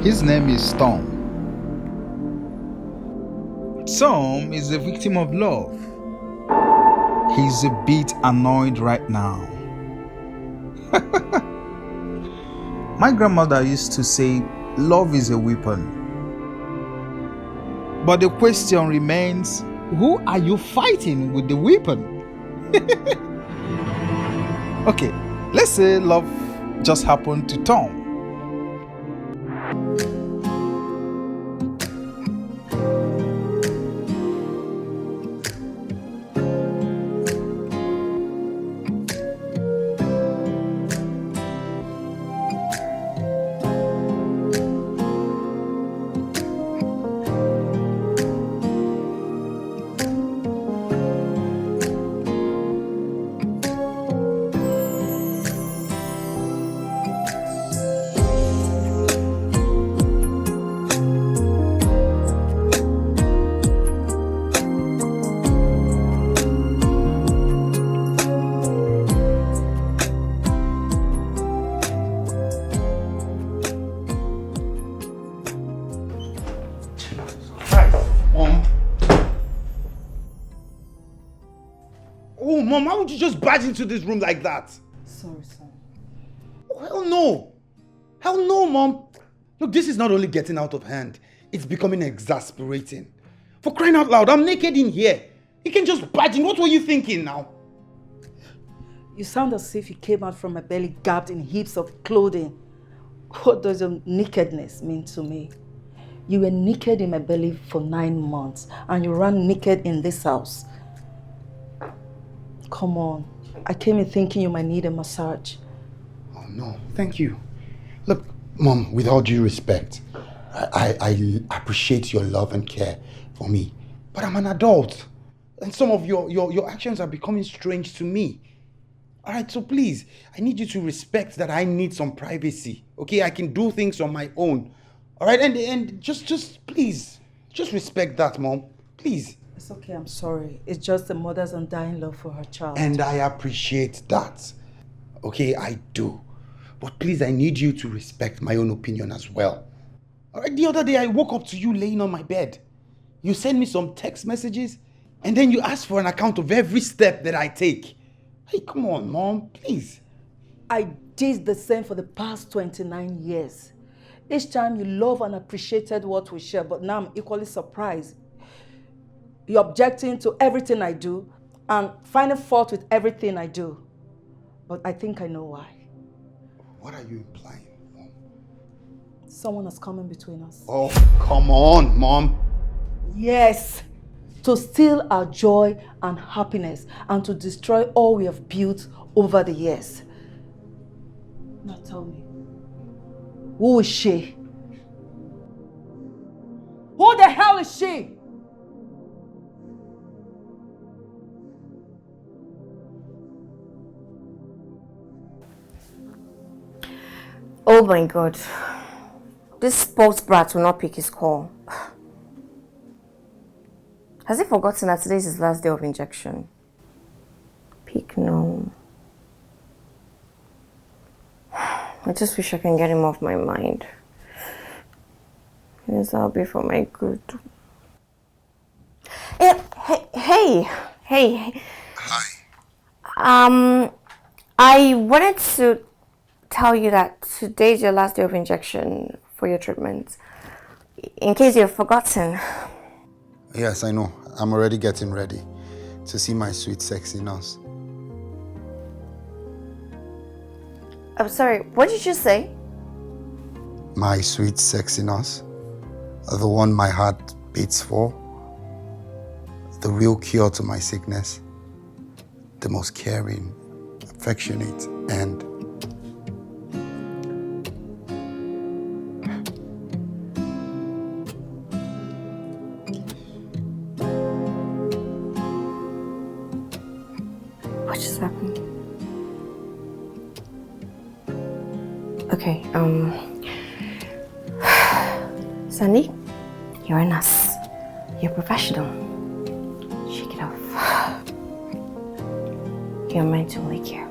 His name is Tom. Tom is a victim of love. He's a bit annoyed right now. My grandmother used to say, love is a weapon. But the question remains, who are you fighting with the weapon? Okay, let's say love just happened to Tom. Mom, why would you just barge into this room like that? Sorry, son. Oh, hell no. Hell no, Mom. Look, this is not only getting out of hand, it's becoming exasperating. For crying out loud, I'm naked in here. You can just barge in. What were you thinking now? You sound as if you came out from my belly garbed in heaps of clothing. What does your nakedness mean to me? You were naked in my belly for 9 months and you ran naked in this house. Come on. I came in thinking you might need a massage. Oh no, thank you. Look, Mom, with all due respect, I appreciate your love and care for me. But I'm an adult. And some of your actions are becoming strange to me. Alright, so please, I need you to respect that I need some privacy. Okay, I can do things on my own. Alright, and just please, just respect that, Mom. Please. It's okay, I'm sorry. It's just a mother's undying love for her child. And I appreciate that. Okay, I do. But please, I need you to respect my own opinion as well. Alright, the other day I woke up to you laying on my bed. You sent me some text messages and then you asked for an account of every step that I take. Hey, come on, Mom, please. I did the same for the past 29 years. Each time you loved and appreciated what we share, but now I'm equally surprised. You're objecting to everything I do and finding fault with everything I do. But I think I know why. What are you implying, Mom? Someone has come in between us. Oh, come on, Mom. Yes. To steal our joy and happiness and to destroy all we have built over the years. Now tell me, who is she? Who the hell is she? Oh my God. This sports brat will not pick his call. Has he forgotten that today is his last day of injection? Pick no. I just wish I can get him off my mind. Yes, that'll be for my good. Hey. Hi. I wanted to tell you that today's your last day of injection for your treatment. In case you've forgotten. Yes, I know. I'm already getting ready to see my sweet, sexy nurse. I'm sorry, what did you say? My sweet, sexy nurse. The one my heart beats for. The real cure to my sickness. The most caring, affectionate, and what just happened? Okay, Sandy, you're a nurse. You're professional. Shake it off. You're meant to lick here.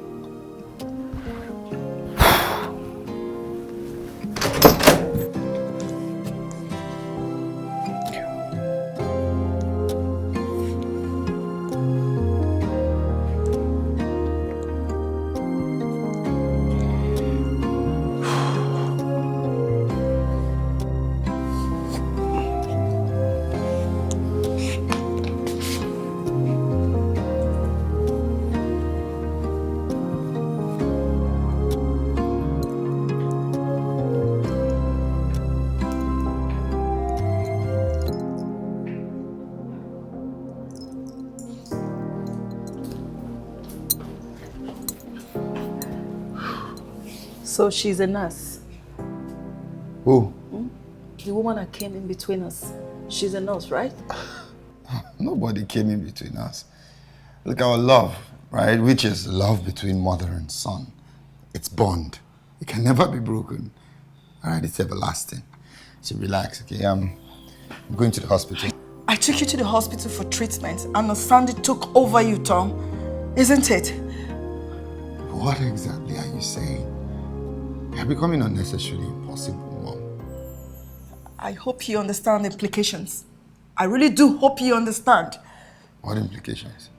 So she's a nurse. Who? The woman that came in between us. She's a nurse, right? Nobody came in between us. Look, our love, right? Which is love between mother and son. It's bond. It can never be broken. All right, it's everlasting. So relax, okay? I'm going to the hospital. I took you to the hospital for treatment and Sandy took over you, Tom. Isn't it? What exactly are you saying? You're becoming unnecessarily impossible, Mom. I hope you understand the implications. I really do hope you understand. What implications?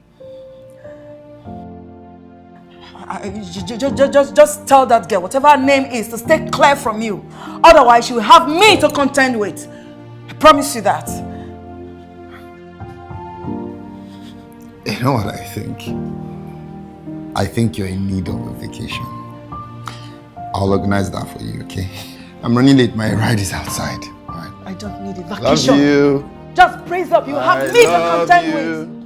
Just tell that girl, whatever her name is, to stay clear from you. Otherwise, she will have me to contend with. I promise you that. You know what I think? I think you're in need of a vacation. I'll organize that for you, okay? I'm running late. My ride is outside. All right. I don't need a vacation. Love you. Just praise up. You have me to contend with.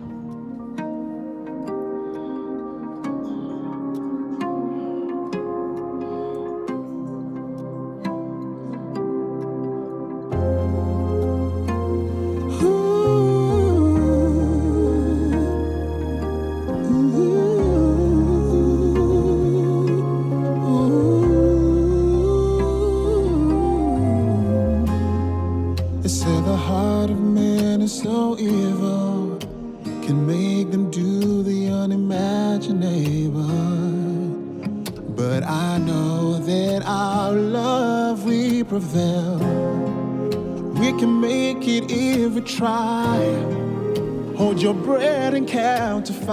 Hold your breath and count to 5.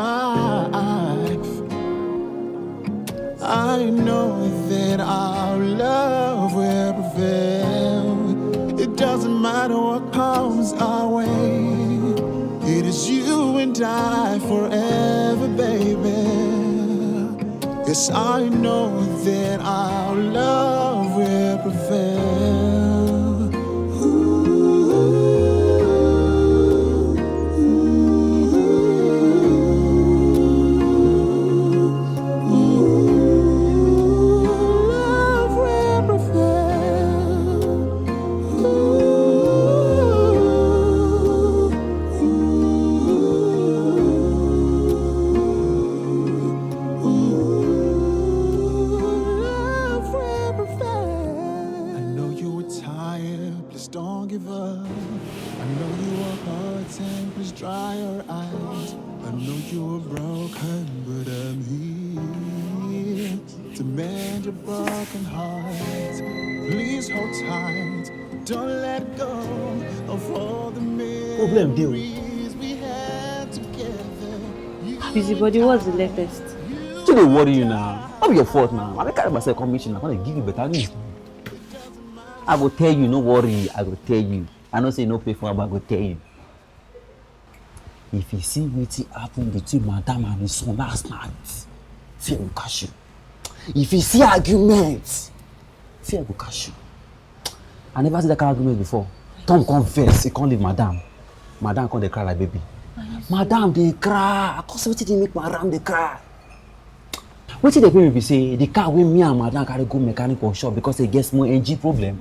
I know that our love will prevail. It doesn't matter what comes our way. It is you and I forever, baby. Yes, I know that our love will prevail. Busybody, what's the latest? Do they worry you now? Not be your fault now. I carry myself commission. I'm gonna give you better news. I will tell you, no worry. I will tell you. I don't say no pay for, but I will tell you. If you see what happened between Madam and his son last night, fear will catch you. If you see arguments, fear will catch you. I never see that kind of argument before. Tom confess, he can't leave Madam. Madam can't cry like baby. Madam, they cry. Cause what did they make Madam they cry? What did they be say? The car with me and Madam carry go mechanic workshop because they get small engine problem.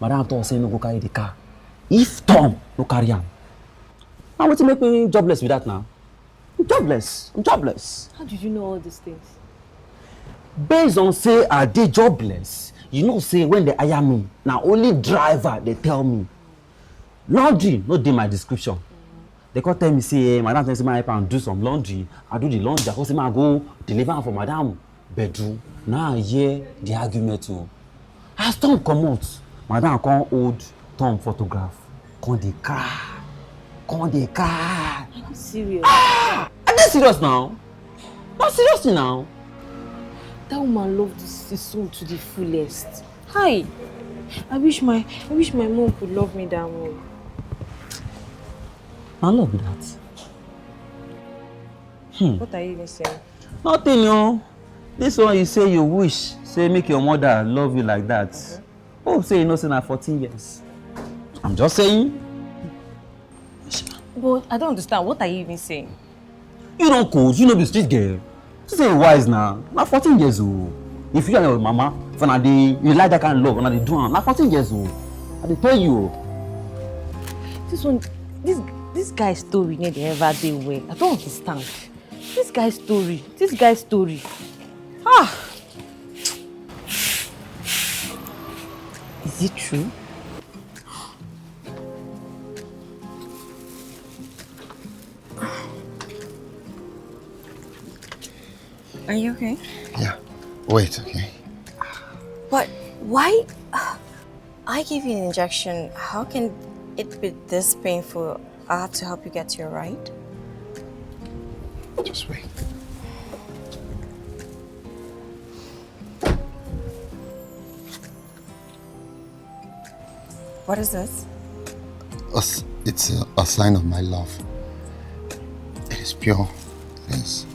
Madam told say no go carry the car. If Tom no carry him, now what make me jobless with that now? I'm jobless. I'm jobless. How did you know all these things? Based on say I did jobless, you know say when they hire me, now only driver they tell me. Laundry, no dey my description. They can't tell me, say, Madam tells me I can do some laundry. I do the laundry. I say, I go deliver for Madam bedroom. Now I hear the argument too. As Tom come out, Madam can't hold Tom photograph. Can't they cry? Can't they cry? I'm serious. Ah! Are they serious now? Not seriously now. That woman loved his soul to the fullest. Hi. I wish my mom could love me that way. I love that. What are you even saying? Nothing, no. This one you say you wish, say make your mother love you like that. Okay. Oh, say you know, say na 14 years. I'm just saying. But I don't understand. What are you even saying? You don't coach, you know the street girl. You say wise now. Na 14 years old. If you and your mama For now, you like that kind of love, and they do it. Now 14 years old. I dey tell you. This one, this guy's story never dey ever dey well. I don't understand. This guy's story. Ah! Is it true? Are you okay? Yeah. Wait, okay. But why? I gave you an injection. How can it be this painful? I have to help you get to your right. Just wait. What is this? It's a sign of my love. It is pure. It is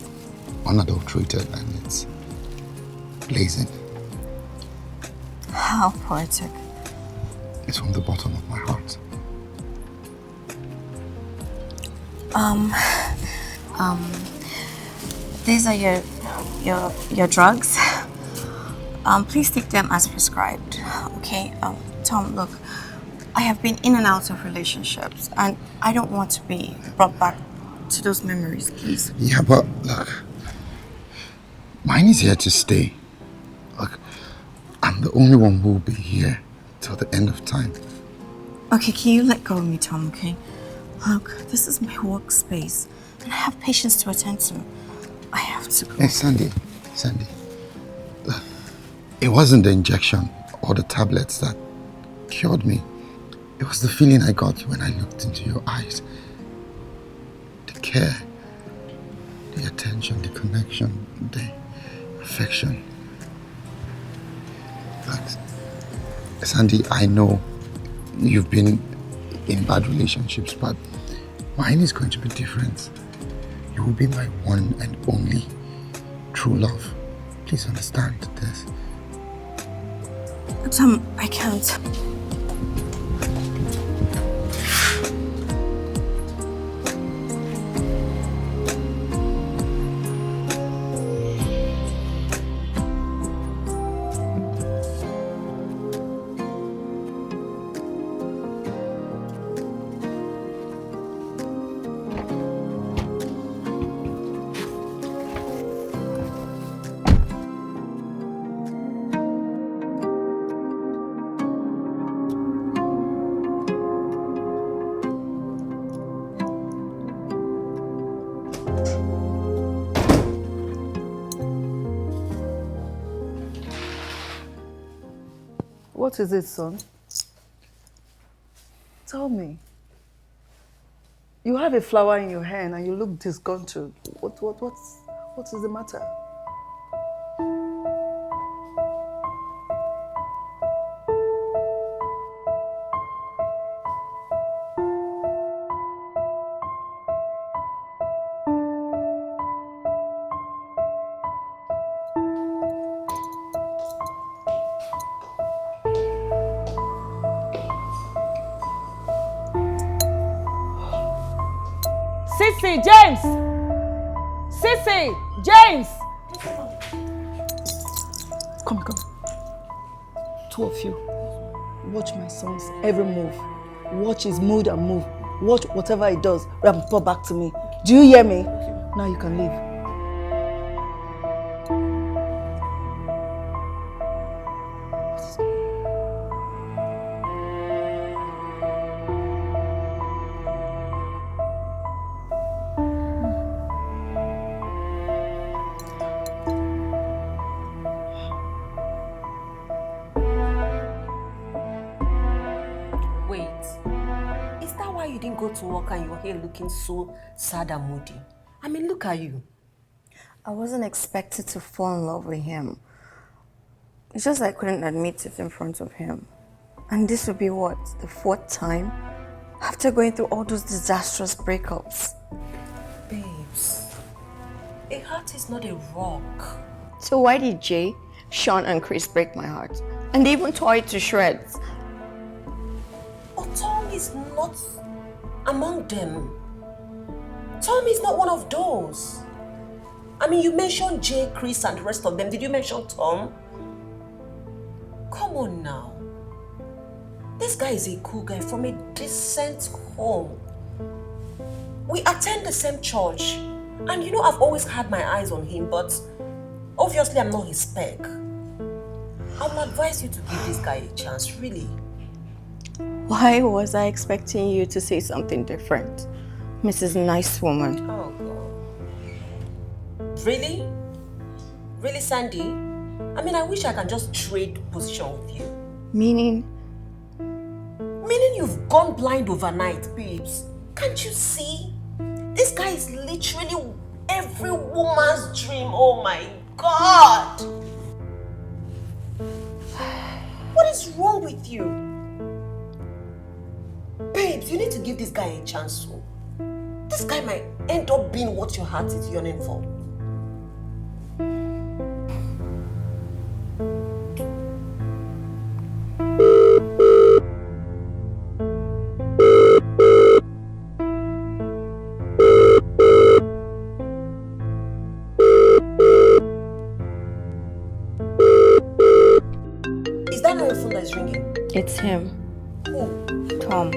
unadulterated, and it's blazing. How poetic. It's from the bottom of my heart. These are your drugs. Please take them as prescribed. Okay. Tom, look, I have been in and out of relationships, and I don't want to be brought back to those memories, please. Yeah, but look, mine is here to stay. Look, I'm the only one who will be here till the end of time. Okay, can you let go of me, Tom, okay? Look, this is my workspace, and I have patients to attend to. I have to go. Hey, Sandy, look, it wasn't the injection or the tablets that cured me. It was the feeling I got when I looked into your eyes. The care, the attention, the connection, the affection. Look, Sandy, I know you've been in bad relationships, but mine is going to be different. You will be my one and only true love. Please understand this. Tom, I can't. What is it, son? Tell me. You have a flower in your hand and you look disgruntled. What is the matter? Sissy, James! Sissy, James! Come. Two of you. Watch my son's every move. Watch his mood and move. Watch whatever he does. Report back to me. Do you hear me? Now you can leave. To work and you're here looking so sad and moody. I mean, look at you. I wasn't expected to fall in love with him. It's just I couldn't admit it in front of him. And this would be what, the fourth time? After going through all those disastrous breakups. Babes, a heart is not a rock. So why did Jay, Sean and Chris break my heart? And they even tore it to shreds. Oh, Tom is not among them. Tom is not one of those. I mean, you mentioned Jay, Chris, and the rest of them. Did you mention Tom? Come on now. This guy is a cool guy from a decent home. We attend the same church. And you know, I've always had my eyes on him, but obviously I'm not his spec. I would advise you to give this guy a chance, really. Why was I expecting you to say something different, Mrs. Nice Woman? Oh, God. Really? Really, Sandy? I mean, I wish I can just trade position with you. Meaning? Meaning you've gone blind overnight, babes. Can't you see? This guy is literally every woman's dream. Oh my God! What is wrong with you? Babes, you need to give this guy a chance. So. This guy might end up being what your heart is yearning for. Is that not your phone that is ringing? It's him. Who? Tom.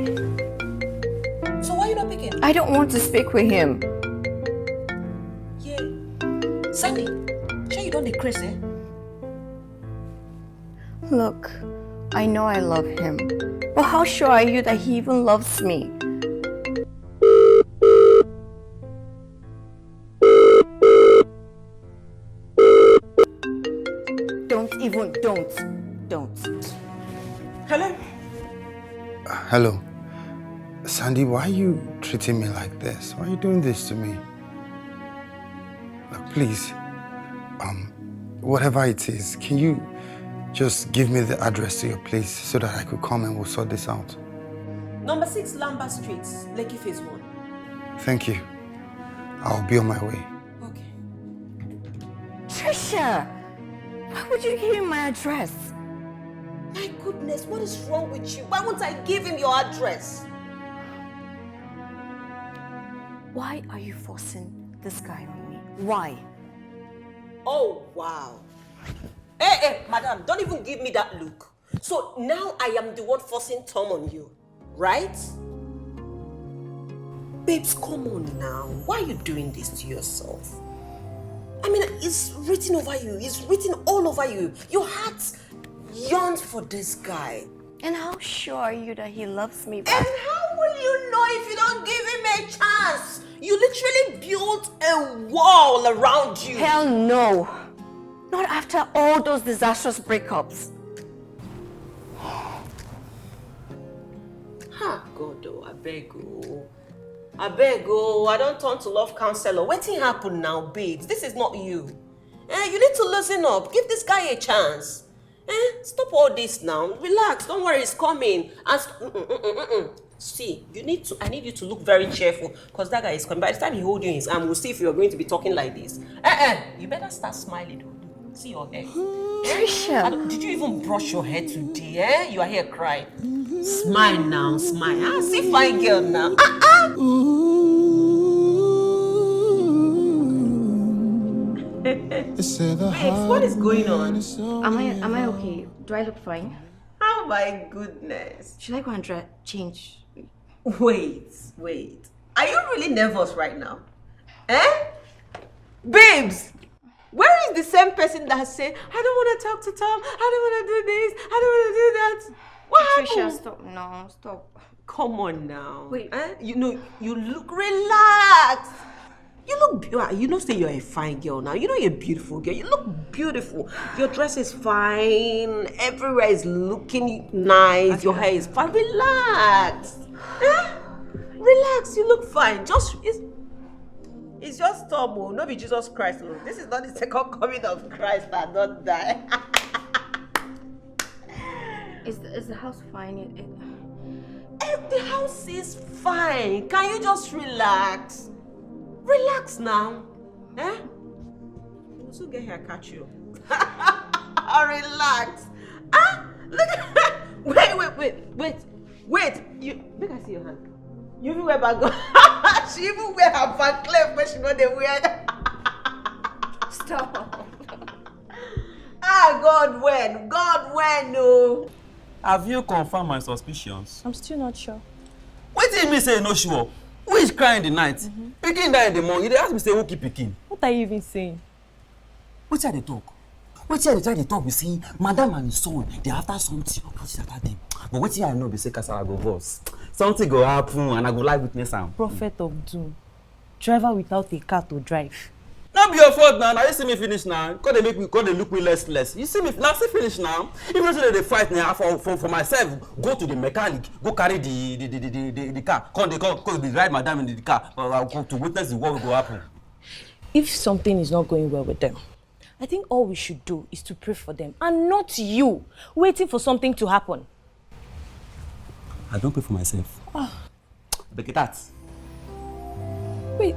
So why are you not picking? I don't want to speak with him. Yeah. Sandy, sure you don't be crazy? Look, I know I love him, but how sure are you that he even loves me? Don't. Hello? Hello. Sandy, why are you treating me like this? Why are you doing this to me? Look, please, whatever it is, can you just give me the address to your place so that I could come and we'll sort this out? Number 6 Lambert Street, Lekki Phase 1. Thank you. I'll be on my way. Okay. Trisha! Why would you give him my address? My goodness, what is wrong with you? Why won't I give him your address? Why are you forcing this guy on me? Why? Oh, wow. Hey, madam, don't even give me that look. So now I am the one forcing Tom on you, right? Babes, come on now. Why are you doing this to yourself? I mean, it's written over you. It's written all over you. Your heart yearns for this guy. And how sure are you that he loves me back? And how will you know if you don't give him a chance? You literally built a wall around you. Hell no. Not after all those disastrous breakups. Ha, God, oh, I beg oh, I don't turn to love counselor. Wetin happen now, babes? This is not you. You need to loosen up. Give this guy a chance. Stop all this now. Relax. Don't worry, it's coming. See, I need you to look very cheerful because that guy is coming. By the time he holds you in his arm, we'll see if you're going to be talking like this. You better start smiling. See your hair. Trisha. Did you even brush your hair today? You are here crying. Smile now, smile. See fine girl now. Babes, what is going on? Am I okay? Do I look fine? Oh my goodness. Should I go and change? Wait. Are you really nervous right now? Babes, where is the same person that said, I don't want to talk to Tom, I don't want to do this, I don't want to do that? What happened? Trisha, stop. No, stop. Come on now. Wait. You look relaxed. You know, say you're a fine girl now. You know you're a beautiful girl. You look beautiful. Your dress is fine. Everywhere is looking nice. Okay. Your hair is fine. Relax. Relax. You look fine. It's just Tom. No be Jesus Christ. Look. This is not the second coming of Christ that don't die. Is the house fine? The house is fine. Can you just relax? Relax now. We'll soon get here and catch you. Relax. Look at Wait. You make I see your hand. You even wear bag. She even wear her Van Cleef when she know they wear. Stop. God when? God when, no. Have you confirmed my suspicions? I'm still not sure. What did me say no sure? Who is crying in the night? Picking die in the morning. You dey ask me say who keep picking? What are you even saying? Which are they talk? Which are they try to talk? We see madam and his son, they after something about them. But what I know be say Kasala go boss. Something go happen and I go live witness am. Prophet of doom. Driver without a car to drive. Not be your fault now. Now you see me finish now. Cause they look me less. You see me now. See finish now. Even though they fight now for myself, go to the mechanic, go carry the car. Come be ride madam in the car. I'll come to witness what will go happen. If something is not going well with them, I think all we should do is to pray for them and not you waiting for something to happen. I don't pray for myself. Look at that. Wait,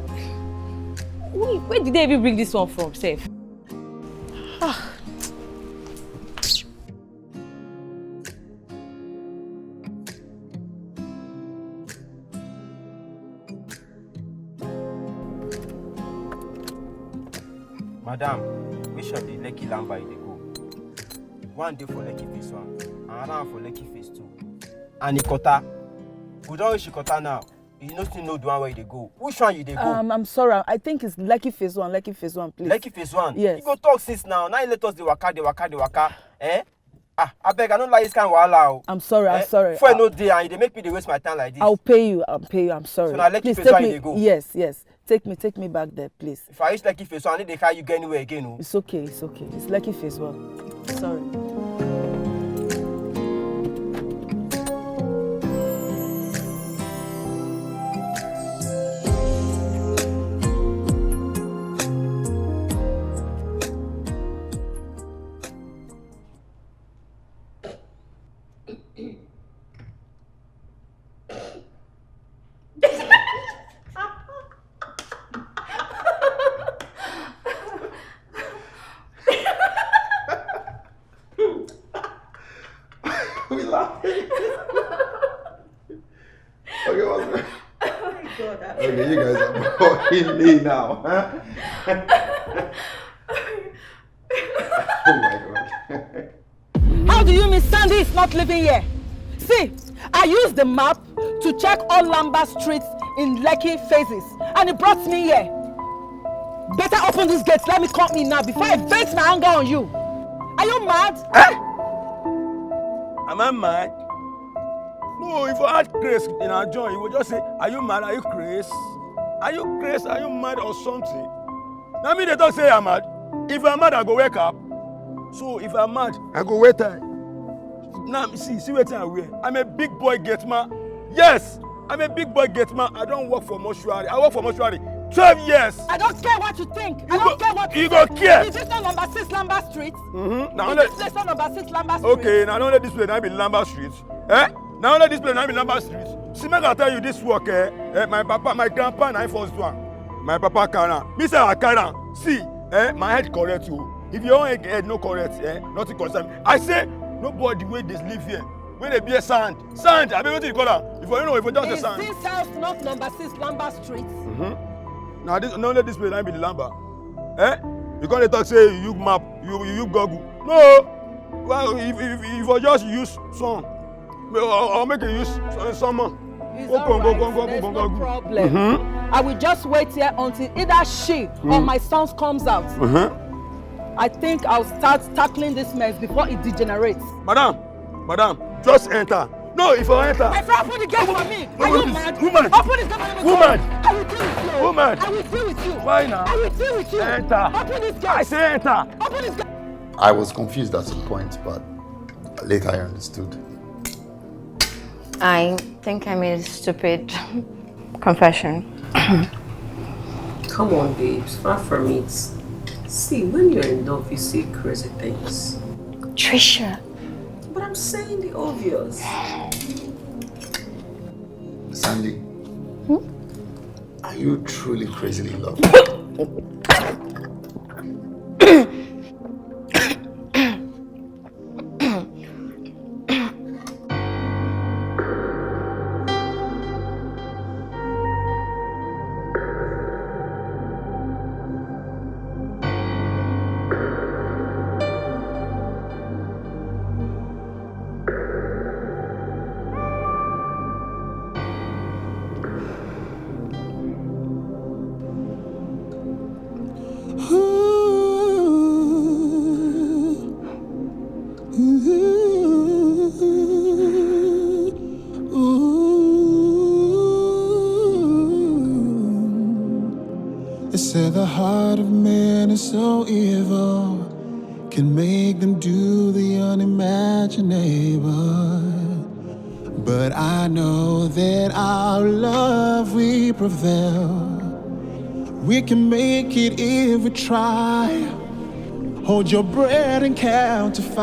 where did they even bring this one from, Seth? Madam, which of the Lekki Lamba you dey go? One day for Lekki phase 1, another one for Lekki phase 2. And Ikota. We don't reach Ikota now. You no still know the one where they go. Which one you dey go? I'm sorry. I think it's Lekki phase 1. Lekki phase 1, please. Lekki phase 1? Yes. You go talk since now. Now you let us the waka. Eh? I beg, I don't like this kind of wahala. I'm sorry. I'm sorry. Before I know day and they make me dey waste my time like this. I'll pay you. I'm sorry. So now Lekki please phase take 1 me. you dey go? Yes. Take me back there, please. If I reach Lekki phase 1, I need to carry you go anywhere again. Oh. It's okay. It's Lekki phase 1. Sorry. We laughing. Okay, what's that? Oh my God. Okay, you guys are blocking me now, huh? Oh my God. How do you mean Sandy is not living here? See, I used the map to check all Lamba streets in Lekki phases, and it brought me here. Better open these gates. Let me come in now before I vent my anger on you. Are you mad? Am I mad? No, if I had grace in our joint, you would just say, are you mad? Are you crazy? Are you crazy? Are you mad or something? Now me they don't say I'm mad. If I'm mad, I go wake up. So if I'm mad, I go wait time. Now see what I wear. I'm a big boy gate man. Yes, I'm a big boy gate man. I don't work for mortuary. I work for mortuary 12 years. I don't care what you think. I don't care what you go care. Is this not number 6 Lamba Street? Now Is this place not number 6 Lamba Street? Okay, now only this place now be Lamba Street. Now only this place now be Lamba Street. See, make I tell you this work, my papa, my grandpa, na first one. My papa carry. Me say I carry. See, my head correct you. If your own head no correct, nothing concern me. I say nobody wey dey live here. When they be a sand, I mean what you call that? If you know, if you just a sand. Is this house not number 6 Lamba Street? Now this no let this place now be the Lamba. You can't talk say you map, you Google. No. Well, if you just use some, or make you use someone. It's alright. There's no problem. I will just wait here until either she or my sons comes out. I think I'll start tackling this mess before it degenerates. Madam, just enter. No, if I enter. My friend, open the gate for me. Are you mad? Woman. Open the gate for me. Woman. I will deal with you. Woman. I will deal with you. Why now? I will deal with you. Enter. Open this gate. I say enter. Open this gate. I was confused at some point, but later I understood. I think I made a stupid confession. Come on, babes. Far from it. See, when you're in love, you say crazy things. Trisha. But I'm saying the obvious. Sandy, are you truly crazily in love? can make them do the unimaginable. But I know that our love will prevail. We can make it if we try. Hold your breath and count to 5.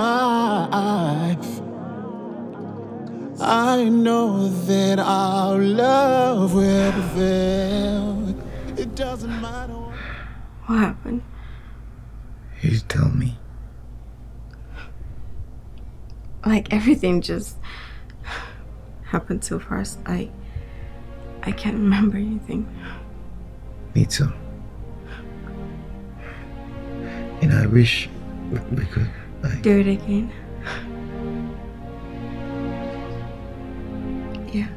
I know that our love will prevail. It doesn't matter. What happened? You tell me. Like everything just happened so fast. I can't remember anything. Me too. And I wish we could do it again. Yeah.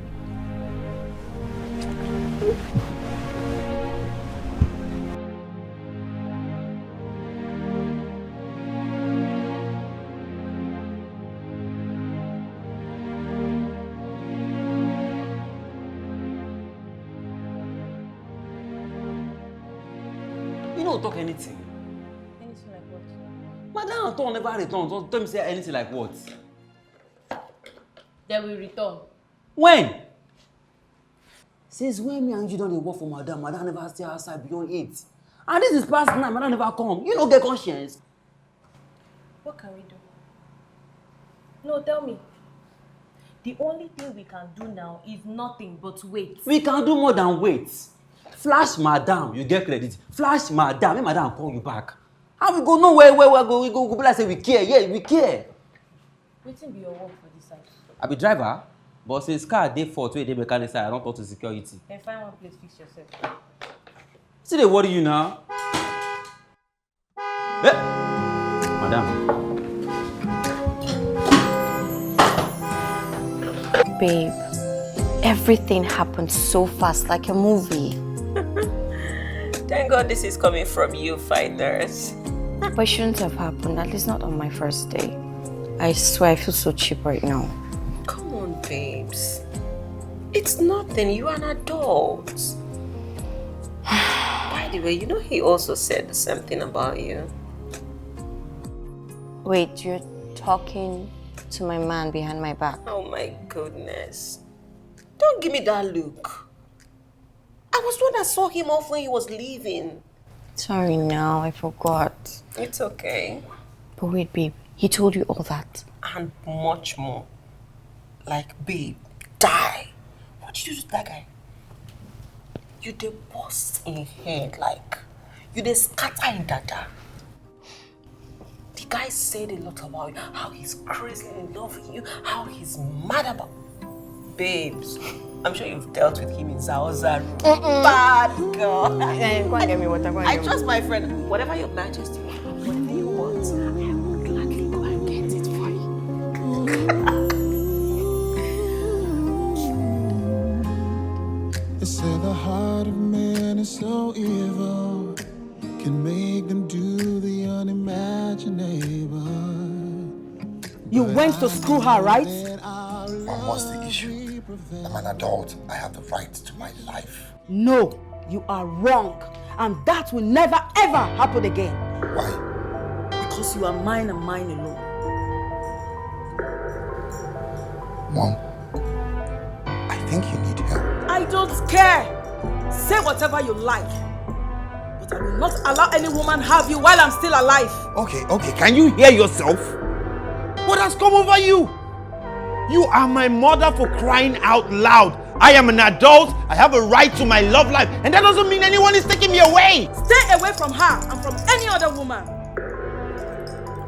You don't talk anything. Anything like what? Madam Anton never return. Don't tell me say anything like what? They will return. When? Since when me and you don't work for Madam never stay outside beyond 8. And this is past 9, Madam never come. You don't get conscience. What can we do? No, tell me. The only thing we can do now is nothing but wait. We can do more than wait. Flash Madam, you get credit. Flash Madam, make Madam call you back. And we go know where we go. We go be like say we care. Yeah, we care. Wetin be your work for this side? I be driver, but since car dey fault wey dey mechanic side, I don't talk to security. Then find one place, fix yourself. See they worry you now. Hey, Madam. Babe, everything happened so fast, like a movie. Thank God this is coming from you, fighters. But it shouldn't have happened, at least not on my first day. I swear I feel so cheap right now. Come on, babes. It's nothing. You are an adult. By the way, you know he also said the same thing about you. Wait, you're talking to my man behind my back? Oh my goodness. Don't give me that look. I was the one that saw him off when he was leaving. Sorry now, I forgot. It's okay. But wait, babe, he told you all that? And much more. Like, babe, die. What did you do to that guy? You did bust in head, like, you did scatter in dada. The guy said a lot about you, how he's crazy in love with you, how he's mad about babes. I'm sure you've dealt with him in Zaoza. Bad girl. Go and get me water. I trust my friend. Whatever your majesty, whatever you want, I will gladly go and get it for you. They say the heart of man is so evil, can make them do the unimaginable. You went to screw her, right? What's the issue? I'm an adult. I have the right to my life. No, you are wrong. And that will never ever happen again. Why? Because you are mine and mine alone. Mom, I think you need help. I don't care. Say whatever you like. But I will not allow any woman have you while I'm still alive. Okay, can you hear yourself? What has come over you? You are my mother, for crying out loud. I am an adult, I have a right to my love life, and that doesn't mean anyone is taking me away. Stay away from her and from any other woman.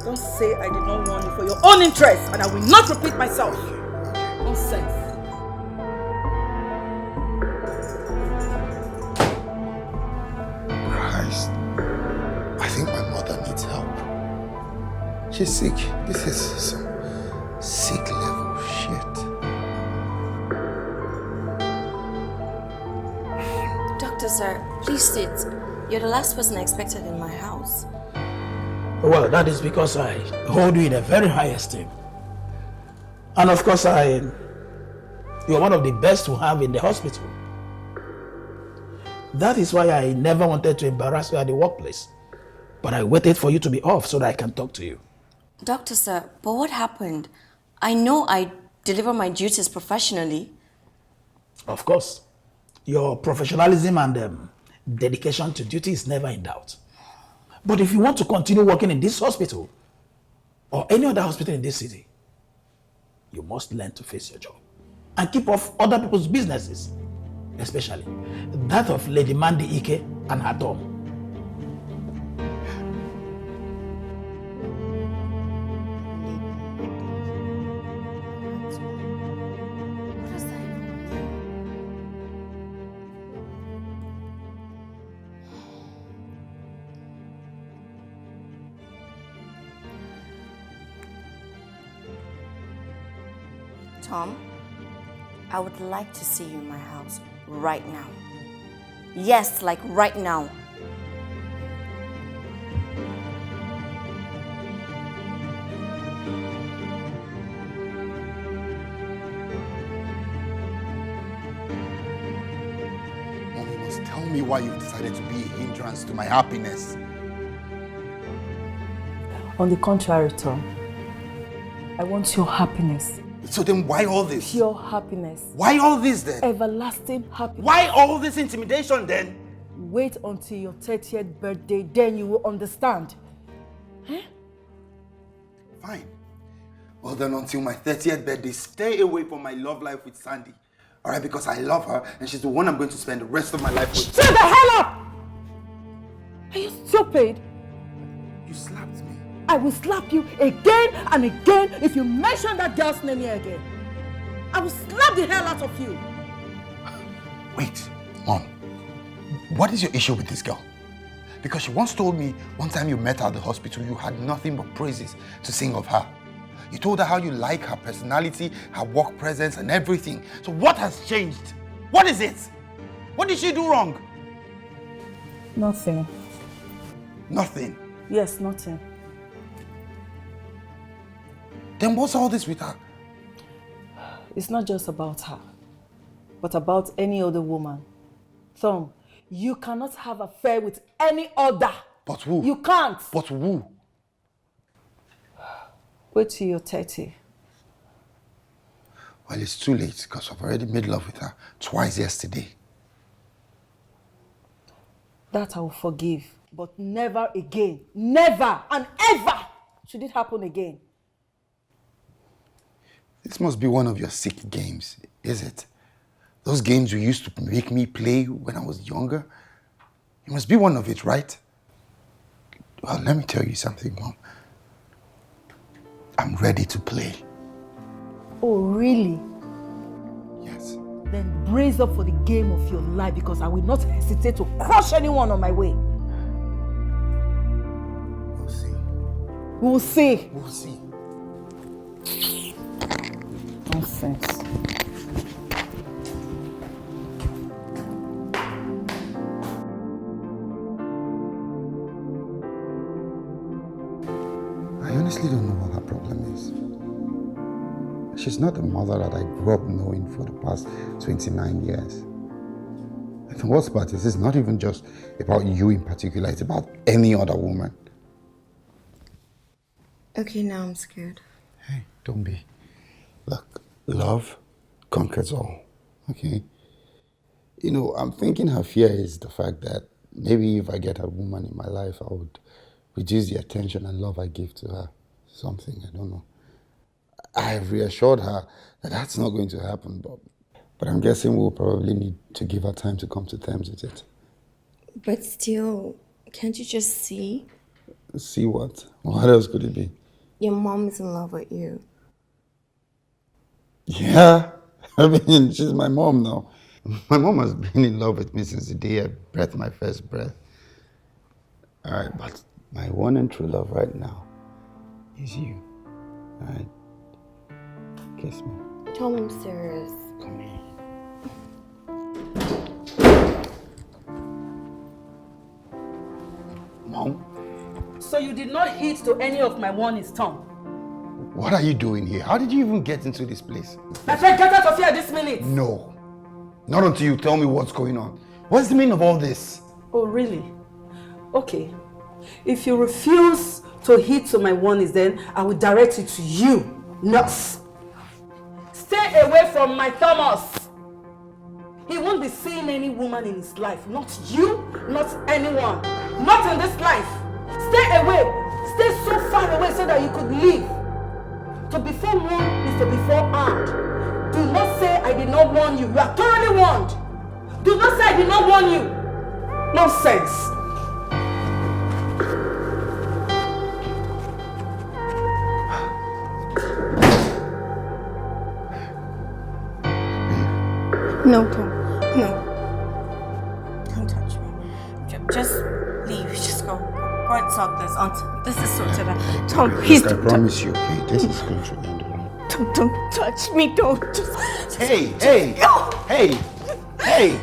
Don't say I did not warn you for your own interest, and I will not repeat myself. Nonsense. Christ, I think my mother needs help. She's sick. This is some sick level shit. Doctor, sir, please sit. You're the last person I expected in my house. Well, that is because I hold you in a very high esteem. And of course, you're one of the best to have in the hospital. That is why I never wanted to embarrass you at the workplace. But I waited for you to be off so that I can talk to you. Doctor, sir, but what happened? I know I deliver my duties professionally. Of course. Your professionalism and dedication to duty is never in doubt. But if you want to continue working in this hospital or any other hospital in this city, you must learn to face your job and keep off other people's businesses, especially that of Lady Mandy Ike and her Tom. Tom, I would like to see you in my house right now. Yes, like right now. Mom, you must tell me why you've decided to be a hindrance to my happiness. On the contrary, Tom, I want your happiness. So then why all this? Pure happiness. Why all this then? Everlasting happiness. Why all this intimidation then? Wait until your 30th birthday, then you will understand. Huh? Fine. Well then, until my 30th birthday, stay away from my love life with Sandy. Alright, because I love her and she's the one I'm going to spend the rest of my life with. Shut the hell up! Are you stupid? You slapped me. I will slap you again and again if you mention that girl's name here again. I will slap the hell out of you. Wait, Mom. What is your issue with this girl? Because she once told me one time you met her at the hospital, you had nothing but praises to sing of her. You told her how you like her personality, her work presence, and everything. So what has changed? What is it? What did she do wrong? Nothing. Nothing? Yes, nothing. Then what's all this with her? It's not just about her, but about any other woman. Tom, you cannot have an affair with any other. But who? You can't. But who? Wait till you're 30. Well, it's too late because I've already made love with her twice yesterday. That I will forgive, but never again. Never and ever should it happen again. This must be one of your sick games, is it? Those games you used to make me play when I was younger? It must be one of it, right? Well, let me tell you something, Mom. I'm ready to play. Oh, really? Yes. Then brace up for the game of your life because I will not hesitate to crush anyone on my way. We'll see. We'll see. We'll see. Nonsense. I honestly don't know what her problem is. She's not the mother that I grew up knowing for the past 29 years. And the worst part is, it's not even just about you in particular, it's about any other woman. Okay, now I'm scared. Hey, don't be. Look, love conquers all, okay? You know, I'm thinking her fear is the fact that maybe if I get a woman in my life, I would reduce the attention and love I give to her. Something, I don't know. I have reassured her that that's not going to happen, but I'm guessing we'll probably need to give her time to come to terms with it. But still, can't you just see? See what? What else could it be? Your mom is in love with you. Yeah, I mean, she's my mom now. My mom has been in love with me since the day I breathed my first breath. All right, but my one and true love right now is you. All right? Kiss me. Tell me I'm serious. Come here. Mom? So you did not heed to any of my warnings, Tom? What are you doing here? How did you even get into this place? I said get out of here this minute. No. Not until you tell me what's going on. What's the meaning of all this? Oh, really? Okay. If you refuse to heed to my warnings, then I will direct it to you, nurse. Stay away from my Thomas. He won't be seeing any woman in his life. Not you, not anyone. Not in this life. Stay away. Stay so far away so that you could leave. To be forewarned is to be forearmed. Do not say I did not warn you. You are thoroughly warned. Do not say I did not warn you. Nonsense. No, Tom. No. Don't touch me. Just leave. Just go. Go and solve this until this is sorted out. Tom, please. I promise you, okay? This is going to end around. Don't touch me. Don't. Just Hey! go. Hey! Hey!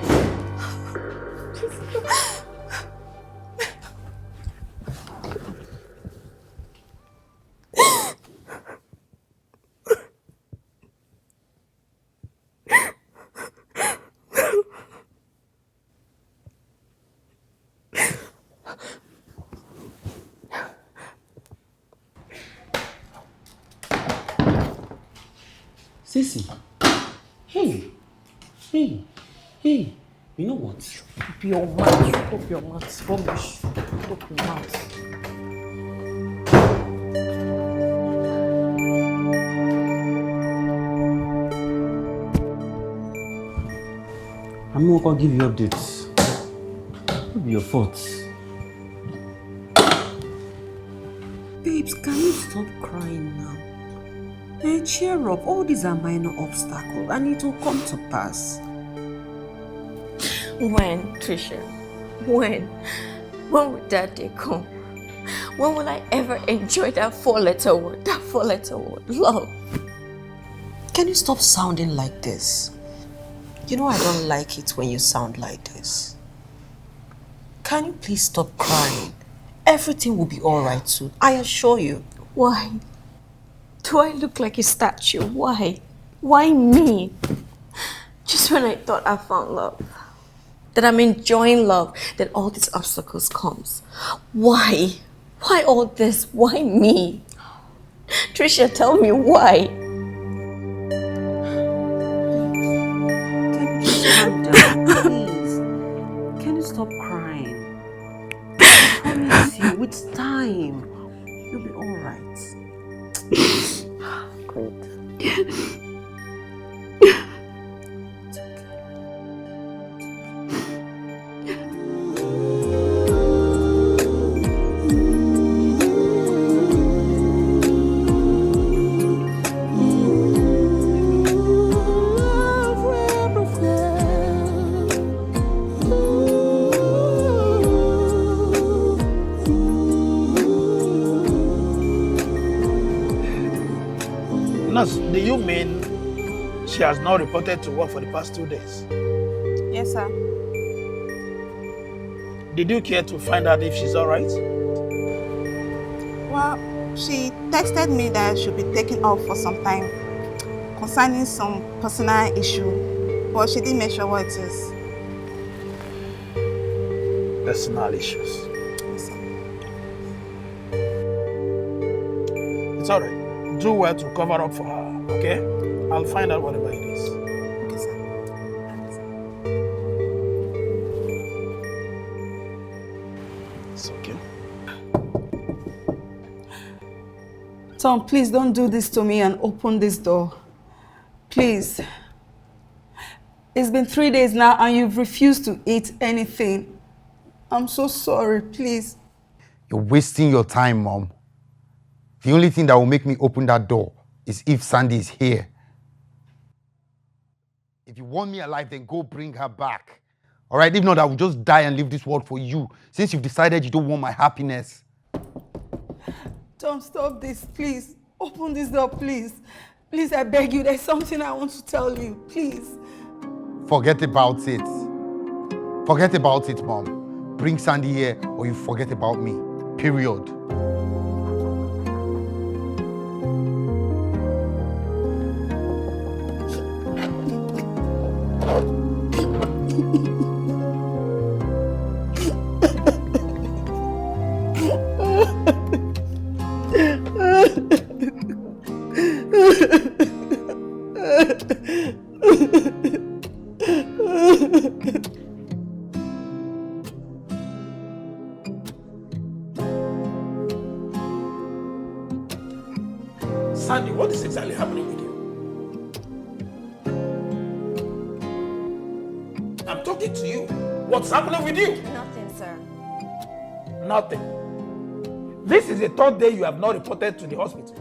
Sissy. Hey. Hey. Hey. You know what? Stop your mouth. Stop your mouth. Rubbish. Stop your mouth. I'm not gonna give you updates. It'll be your fault. Babes, can you stop crying now? Hey, cheer up. All these are minor obstacles and it will come to pass. When, Trisha? When? When will that day come? When will I ever enjoy that four-letter word? That four-letter word, love. Can you stop sounding like this? You know I don't like it when you sound like this. Can you please stop crying? Everything will be all right soon, I assure you. Why? Do I look like a statue? Why? Why me? Just when I thought I found love, that I'm enjoying love, that all these obstacles comes. Why? Why all this? Why me? Trisha, tell me why. Can you just calm down, please? Can you stop crying? I promise you, with time, you'll be all right. Great. Do you mean she has not reported to work for the past 2 days? Yes, sir. Did you care to find out if she's all right? Well, she texted me that she'll be taking off for some time concerning some personal issue, but she didn't mention what it is. Personal issues. Yes, sir. It's all right. Do well to cover up for her, okay? I'll find out whatever it is. Okay, sir. It's okay. Tom, please don't do this to me and open this door. Please. It's been 3 days now and you've refused to eat anything. I'm so sorry, please. You're wasting your time, Mom. The only thing that will make me open that door is if Sandy is here. If you want me alive, then go bring her back. All right? If not, I will just die and leave this world for you, since you've decided you don't want my happiness. Tom, stop this, please. Open this door, please. Please, I beg you. There's something I want to tell you. Please. Forget about it. Forget about it, Mom. Bring Sandy here or you forget about me. Period. Sandy, what is exactly happening with you? I'm talking to you. What's happening with you? Nothing, sir. Nothing. This is the third day you have not reported to the hospital.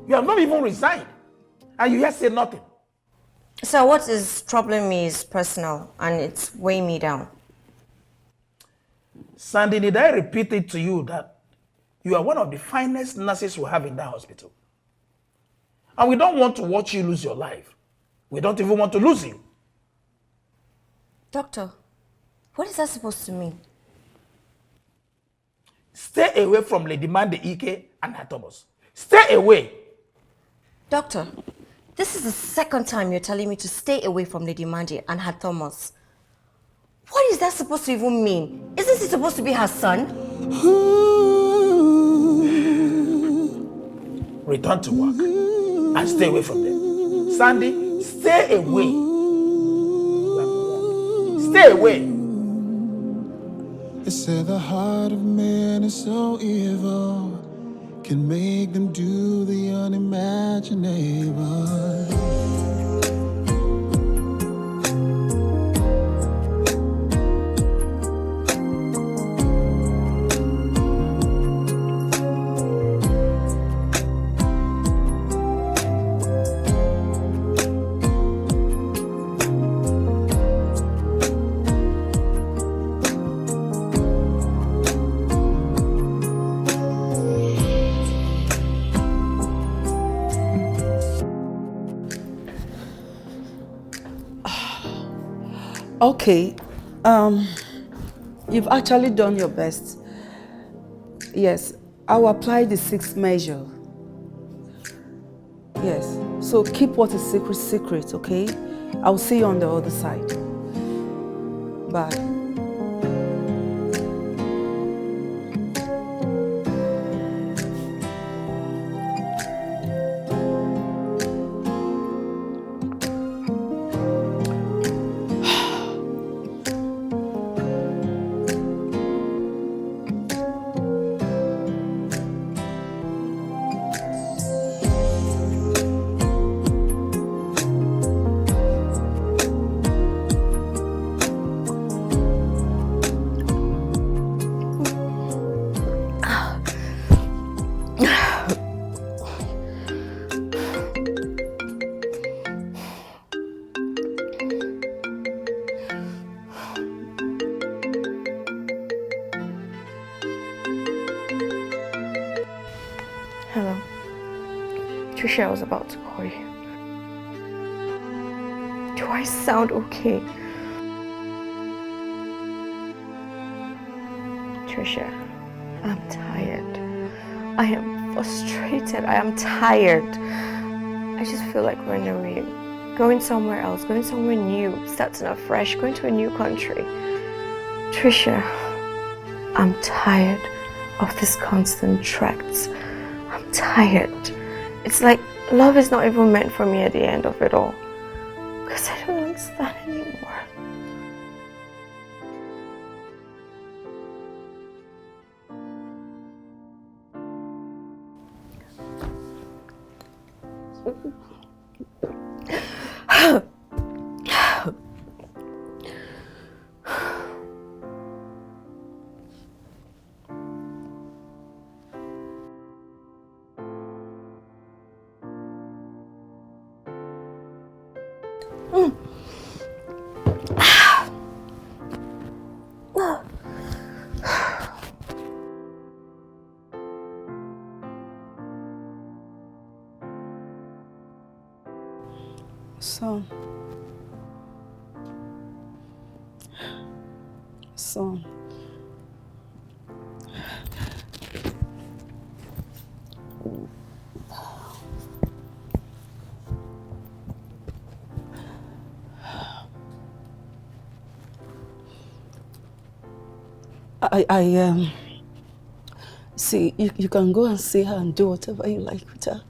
You have not even resigned. And you yet say nothing. Sir, what is troubling me is personal and it's weighing me down. Sandy, did I repeat it to you that you are one of the finest nurses we have in that hospital? And we don't want to watch you lose your life. We don't even want to lose you. Doctor, what is that supposed to mean? Stay away from Lady Mande Ike and her Thomas. Stay away. Doctor, this is the second time you're telling me to stay away from Lady Mande and her Thomas. What is that supposed to even mean? Isn't he supposed to be her son? Return to work and stay away from them. Sandy, stay away. Stay away. They say the heart of man is so evil, can make them do the unimaginable. Okay, you've actually done your best. Yes, I'll apply the 6th measure. Yes, so keep what is secret, okay? I'll see you on the other side. Bye. Hello. Trisha, I was about to call you. Do I sound okay? Trisha, I'm tired. I am frustrated. I am tired. I just feel like running away. Going somewhere else, going somewhere new, starting afresh, going to a new country. Trisha, I'm tired of these constant threats. I'm tired. It's like love is not even meant for me at the end of it all. Because I don't understand anymore. Son. See, you can go and see her and do whatever you like with her.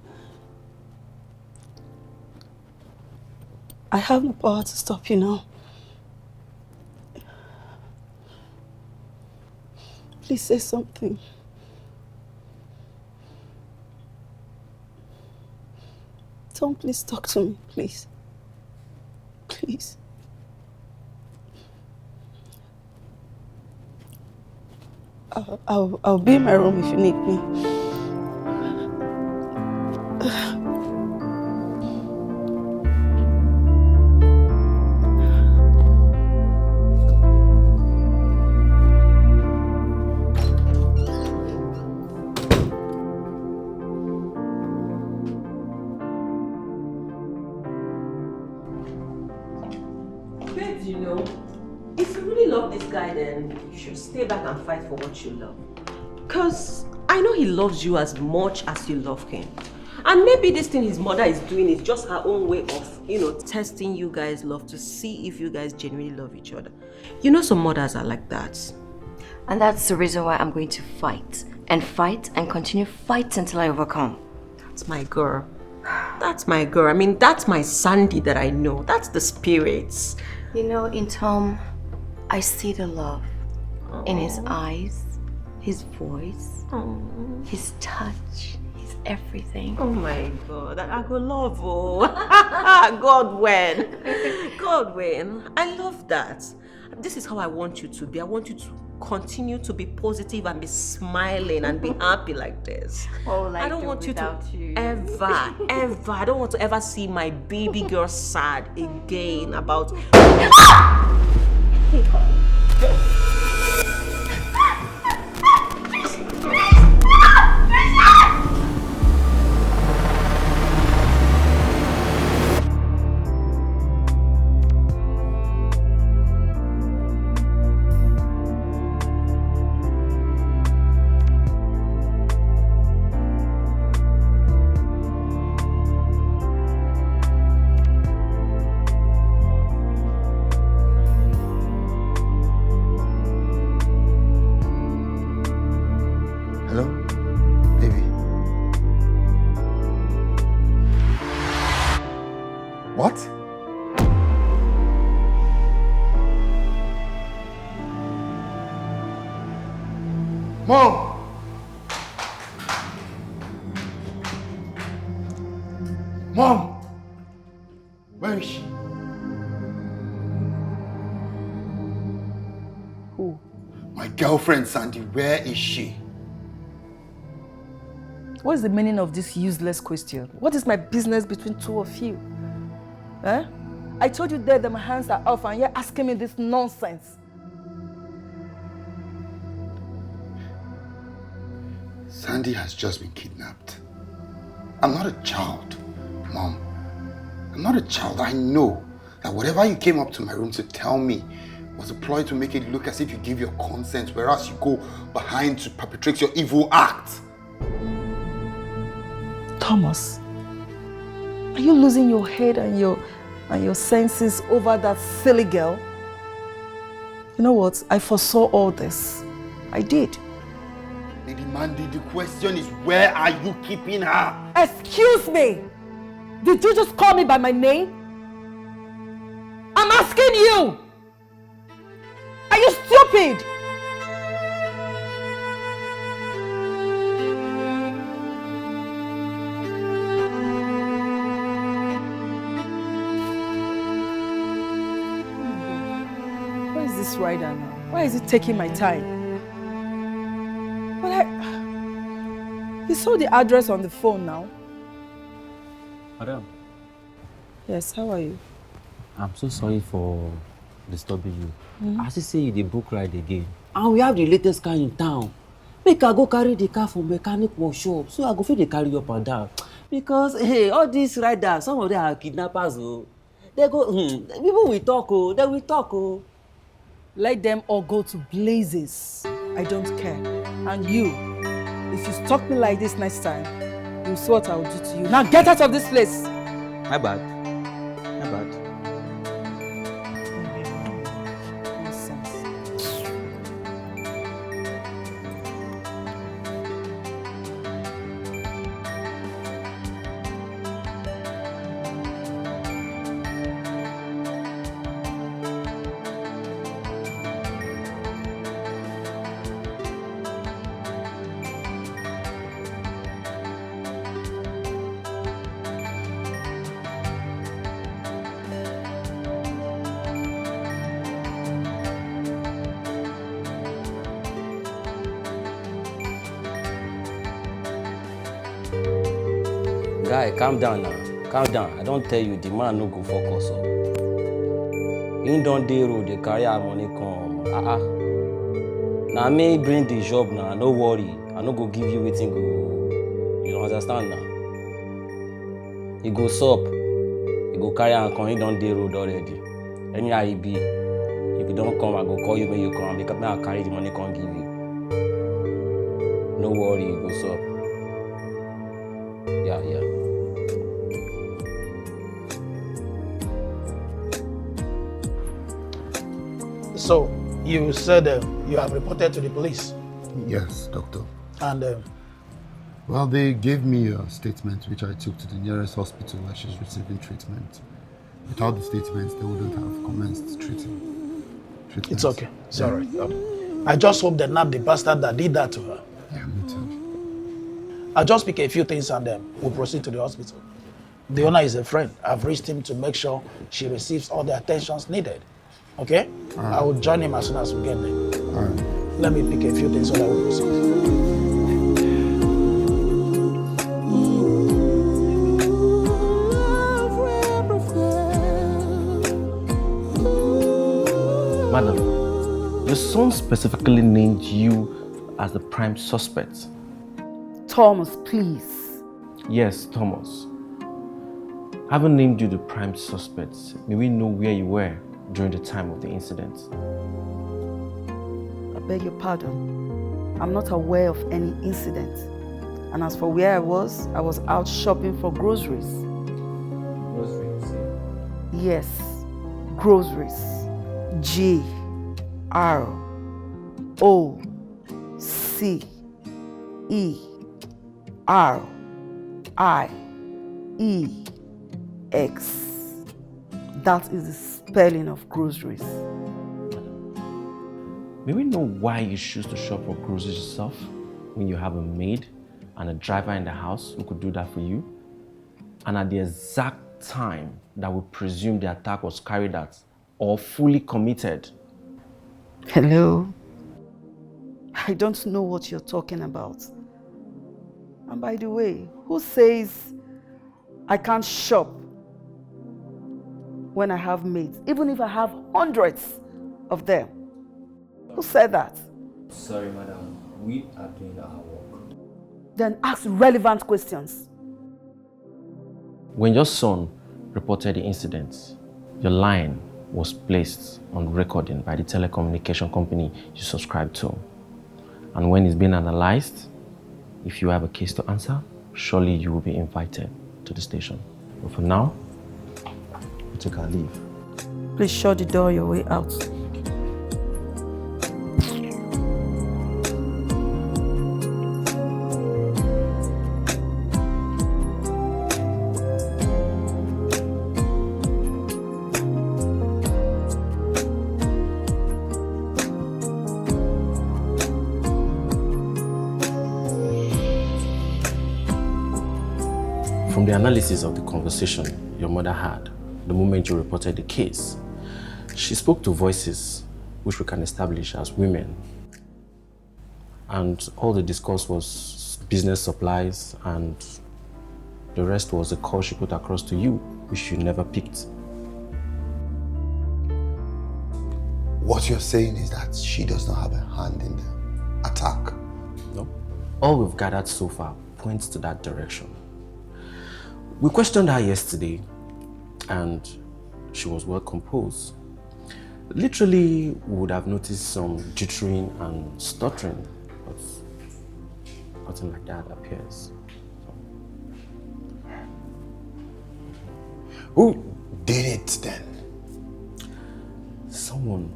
I have no power to stop you now. Please say something. Tom, please talk to me, please. Please. I'll be in my room if you need me. Babes, you know, if you really love this guy, then you should stay back and fight for what you love. Because I know he loves you as much as you love him. And maybe this thing his mother is doing is just her own way of, you know, testing you guys' love to see if you guys genuinely love each other. You know some mothers are like that. And that's the reason why I'm going to fight and continue fighting until I overcome. That's my girl. That's my girl. I mean, that's my Sandy that I know. That's the spirits. You know, in Tom, I see the love in his eyes, his voice, his touch, his everything. Oh my God, I go love, oh. God when. I love that. This is how I want you to be. I want you to continue to be positive and be smiling and be happy like this. Oh, like I don't want you to you. ever, I don't want to ever see my baby girl sad again about... What? Mom! Mom! Where is she? Who? My girlfriend, Sandy. Where is she? What is the meaning of this useless question? What is my business between two of you? Eh? I told you that my hands are off and you're asking me this nonsense. Sandy has just been kidnapped. I'm not a child, Mom. I'm not a child. I know that whatever you came up to my room to tell me was a ploy to make it look as if you give your consent, whereas you go behind to perpetrate your evil act. Thomas, are you losing your head and your senses over that silly girl? You know what? I foresaw all this. I did. Lady Mandy, the question is, where are you keeping her? Excuse me! Did you just call me by my name? I'm asking you! Are you stupid? Where is this rider now? Why is it taking my time? But you saw the address on the phone now. Madam. Yes, how are you? I'm so sorry for disturbing you. As you say, the book ride again. And we have the latest car in town. Make I go carry the car from mechanic workshop. So I go fit dey carry up and down. Because, hey, all these riders, some of them are kidnappers. Oh. They go, people will talk, oh. They will talk, oh. Let them all go to blazes. I don't care. And you, if you stalk me like this next time, you'll see what I will do to you. Now get out of this place! My bad. My bad. Guy, calm down now. Calm down. I don't tell you, the man no go focus up. He don't dey road, the carry our money come. Now me bring the job now, no worry. I no go give you waiting go. You don't understand now? He go sup. He go carry and come, he don't dey road already. Anyhow he be. If you don't come, I go call you when you come. Because now I carry the money, can't give you. No worry, he go sup. Yeah. So, you said you have reported to the police? Yes, doctor. And well, they gave me a statement which I took to the nearest hospital where she's receiving treatment. Without the statements, they wouldn't have commenced treatment. It's okay. It's all right. I just hope they nab the bastard that did that to her. Yeah, me too. I'll just pick a few things and then we'll proceed to the hospital. The owner is a friend. I've reached him to make sure she receives all the attentions needed. Okay? Right. I will join him as soon as we get there. All right. Let me pick a few things so that we'll proceed. Madam, your son specifically named you as the prime suspect. Thomas, please. Yes, Thomas. Having named you the prime suspect, may we know where you were during the time of the incident? I beg your pardon. I'm not aware of any incident. And as for where I was out shopping for groceries. Groceries? Yes, groceries. Groceries. That is the spelling of groceries. May we know why you choose to shop for groceries yourself when you have a maid and a driver in the house who could do that for you? And at the exact time that we presume the attack was carried out or fully committed? Hello? I don't know what you're talking about. And by the way, who says I can't shop when I have maids, even if I have hundreds of them? Who said that? Sorry, madam. We are doing our work. Then ask relevant questions. When your son reported the incident, your line was placed on recording by the telecommunication company you subscribe to. And when it's being analyzed, if you have a case to answer, surely you will be invited to the station. But for now, we'll take our leave. Please shut the door your way out. From the analysis of the conversation your mother had the moment you reported the case, she spoke to voices which we can establish as women. And all the discourse was business supplies, and the rest was a call she put across to you, which you never picked. What you're saying is that she does not have a hand in the attack? No. All we've gathered so far points to that direction. We questioned her yesterday, and she was well composed. Literally, we would have noticed some jittering and stuttering, but nothing like that appears. Who did it then? Someone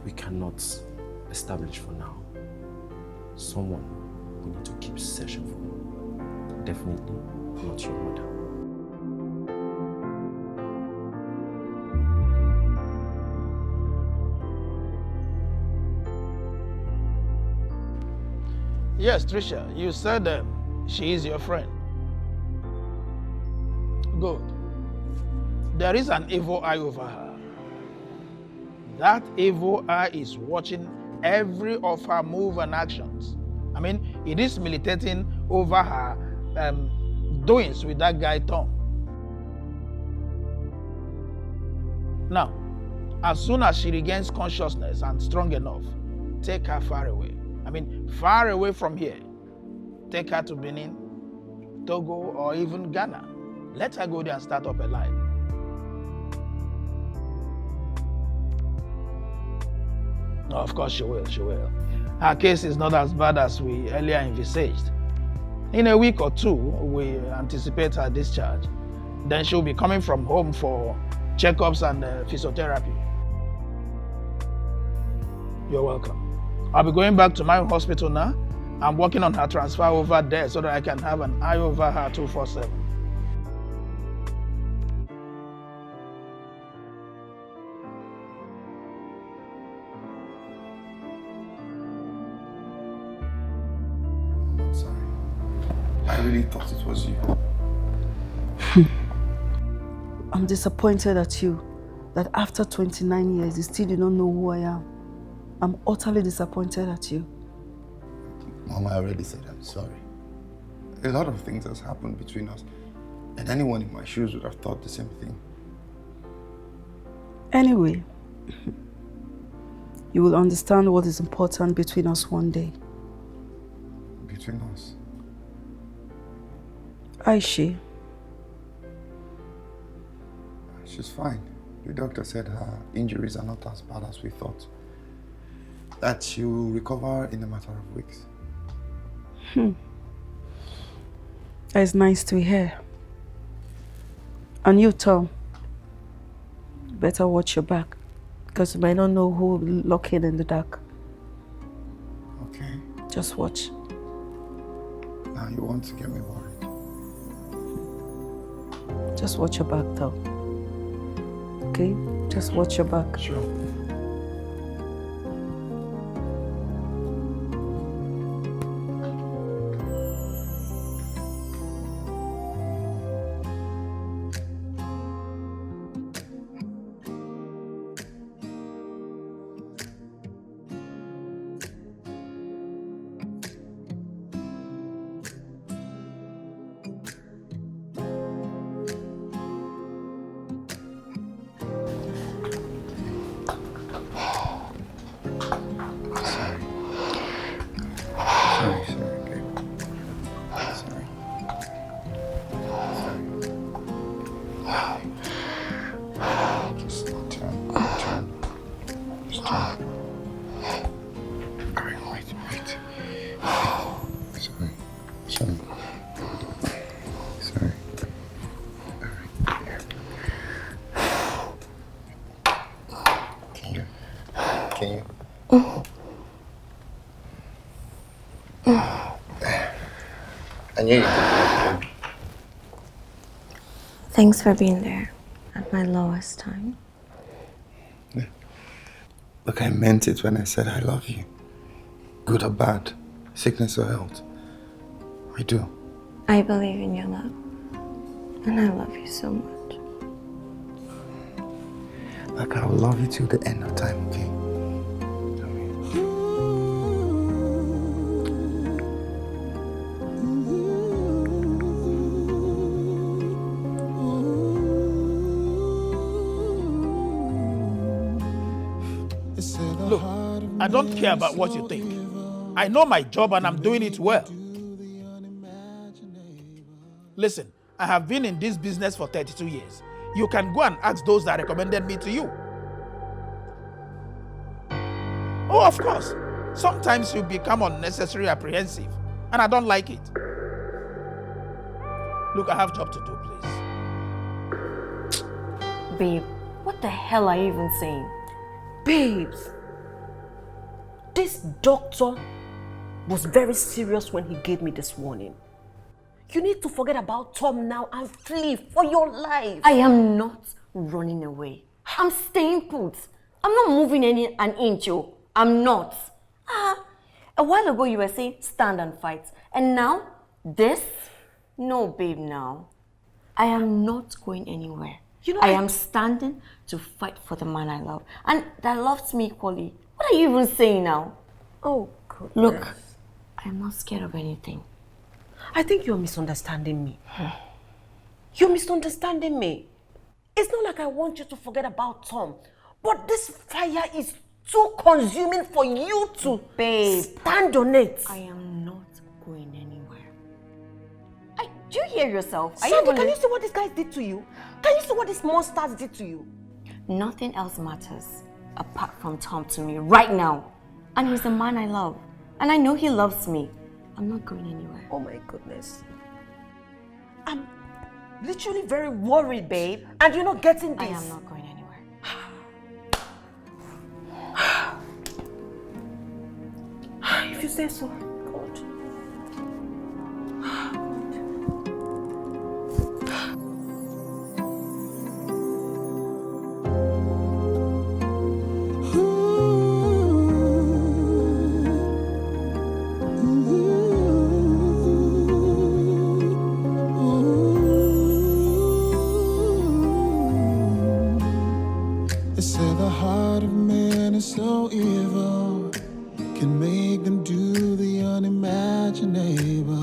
we cannot establish for now. Someone we need to keep searching for. Definitely not your mother. Yes, Trisha, you said she is your friend. Good. There is an evil eye over her. That evil eye is watching every of her move and actions. I mean, it is militating over her doings with that guy Tom. Now, as soon as she regains consciousness and strong enough, take her far away. I mean, far away from here. Take her to Benin, Togo, or even Ghana. Let her go there and start up a life. No, of course she will, she will. Her case is not as bad as we earlier envisaged. In a week or two, we anticipate her discharge. Then she'll be coming from home for checkups and physiotherapy. You're welcome. I'll be going back to my hospital now. I'm working on her transfer over there so that I can have an eye over her 24/7. I'm sorry. I really thought it was you. I'm disappointed at you that after 29 years, you still do not know who I am. I'm utterly disappointed at you. Mom, I already said I'm sorry. A lot of things has happened between us, and anyone in my shoes would have thought the same thing. Anyway, you will understand what is important between us one day. Between us? Aishi. She's fine. The doctor said her injuries are not as bad as we thought. That she will recover in a matter of weeks. It's nice to hear. And you, Tom, better watch your back, because you might not know who will lock in the dark. Okay. Just watch. Now you want to get me worried. Just watch your back, Tom. Okay? Just watch your back. Sure. I knew you could. Thanks for being there at my lowest time. Yeah. Look, I meant it when I said I love you. Good or bad, sickness or health. I do. I believe in your love. And I love you so much. Like, I will love you till the end of time, okay? Look, I don't care about what you think. I know my job and I'm doing it well. Listen, I have been in this business for 32 years. You can go and ask those that recommended me to you. Oh, of course. Sometimes you become unnecessarily apprehensive, and I don't like it. Look, I have job to do, please. Babe, what the hell are you even saying? Babes, this doctor was very serious when he gave me this warning. You need to forget about Tom now and flee for your life. I am not running away. I'm staying put. I'm not moving an inch. I'm not. A while ago you were saying stand and fight. And now, this? No, babe, now. I am not going anywhere. You know, I am standing to fight for the man I love. And that loves me equally. What are you even saying now? Oh, goodness. Look, I am not scared of anything. I think you're misunderstanding me. You're misunderstanding me. It's not like I want you to forget about Tom, but this fire is too consuming for you to stand on it. I am not going anywhere. Do you hear yourself? Sandy, can you see what these guys did to you? Can you see what these monsters did to you? Nothing else matters apart from Tom to me right now. And he's the man I love. And I know he loves me. I'm not going anywhere. Oh my goodness. I'm literally very worried, babe. And you're not getting this. I am not going anywhere. If you say so, God. They say the heart of man is so evil, can make them do the unimaginable.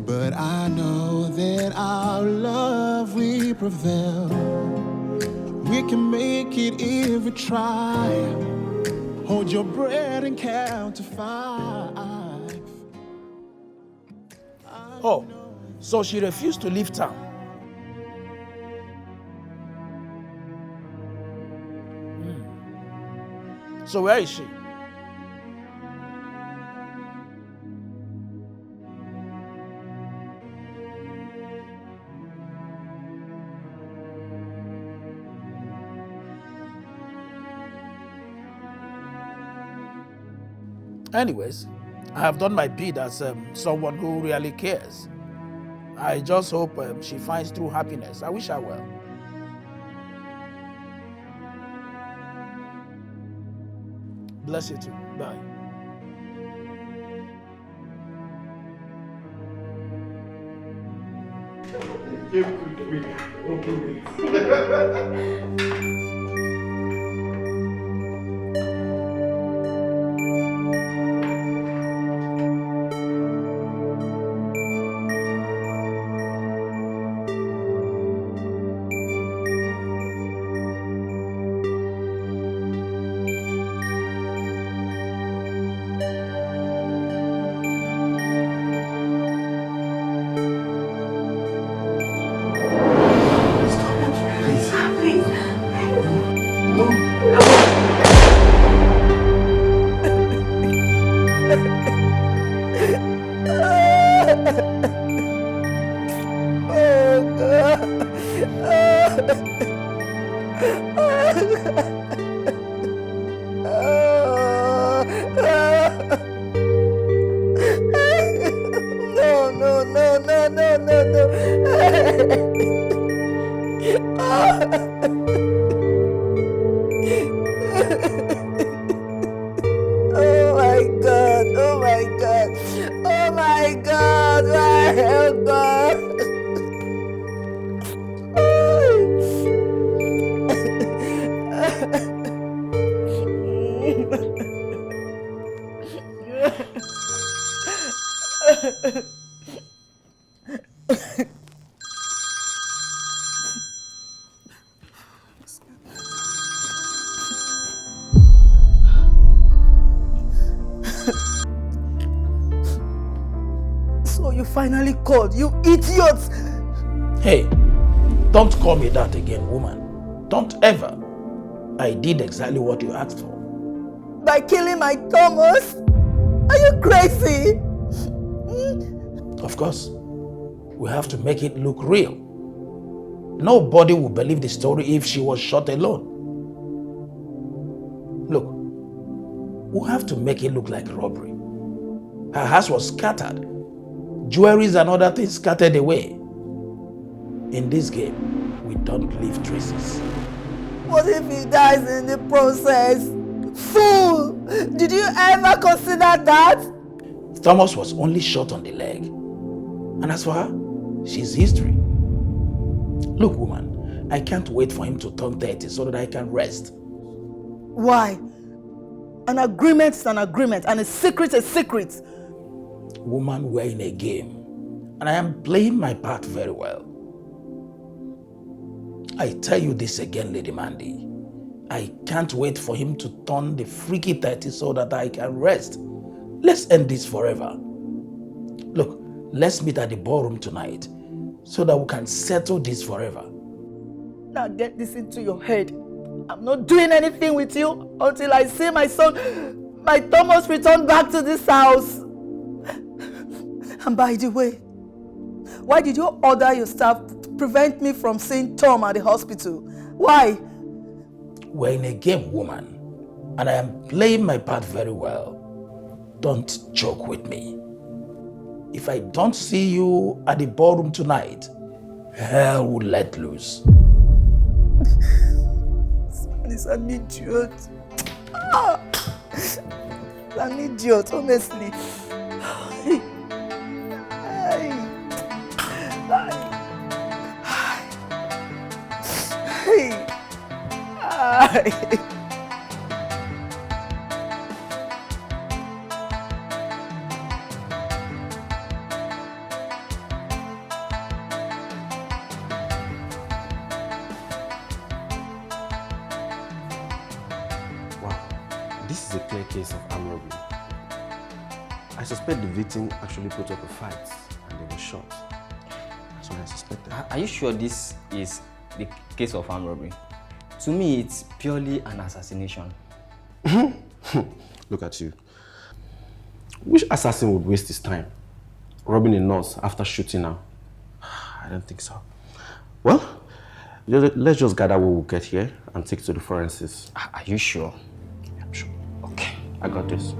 But I know that our love will prevail. We can make it if we try. Hold your breath and count to 5. Oh, so she refused to leave town. So where is she? Anyways, I have done my bid as someone who really cares. I just hope she finds true happiness. I wish her well. Bless you too. Bye. So you finally called, you idiots! Hey, don't call me that again, woman. Don't ever. I did exactly what you asked for. By killing my Thomas? Are you crazy? Of course. We have to make it look real. Nobody will believe the story if she was shot alone. Look, we have to make it look like robbery. Her house was scattered. Jewelries and other things scattered away. In this game, we don't leave traces. What if he dies in the process? Fool! Did you ever consider that? Thomas was only shot on the leg. And as for her, she's history. Look, woman, I can't wait for him to turn 30 so that I can rest. Why? An agreement is an agreement and a secret is a secret. Woman, we're in a game. And I am playing my part very well. I tell you this again, Lady Mandy. I can't wait for him to turn the freaky 30 so that I can rest. Let's end this forever. Look, let's meet at the ballroom tonight so that we can settle this forever. Now get this into your head. I'm not doing anything with you until I see my son, my Thomas, return back to this house. And by the way, why did you order your staff to prevent me from seeing Tom at the hospital? Why? We're in a game, woman, and I am playing my part very well. Don't joke with me. If I don't see you at the ballroom tonight, hell will let loose. He's an idiot. An idiot, honestly. This is a clear case of armed robbery. I suspect the victim actually put up a fight and they were shot. That's what I suspected. Are you sure this is the case of armed robbery? To me, it's purely an assassination. Look at you. Which assassin would waste his time robbing a nurse after shooting her? I don't think so. Well, let's just gather what we'll get here and take it to the forensics. Are you sure? Yeah, I'm sure. Okay, I got this.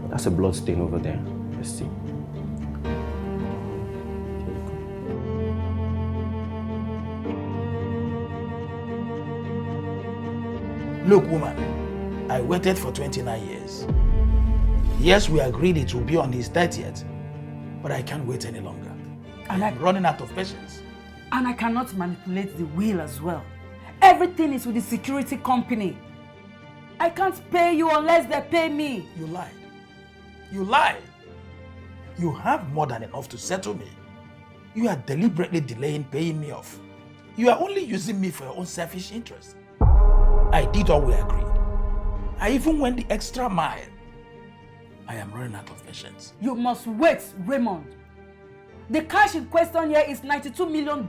That's a blood stain over there. Let's see. Look, woman, I waited for 29 years. Yes, we agreed it will be on his 30th, but I can't wait any longer. And I'm running out of patience. And I cannot manipulate the will as well. Everything is with the security company. I can't pay you unless they pay me. You lied. You lied. You have more than enough to settle me. You are deliberately delaying paying me off. You are only using me for your own selfish interest. I did all we agreed. I even went the extra mile. I am running out of patience. You must wait, Raymond. The cash in question here is $92 million.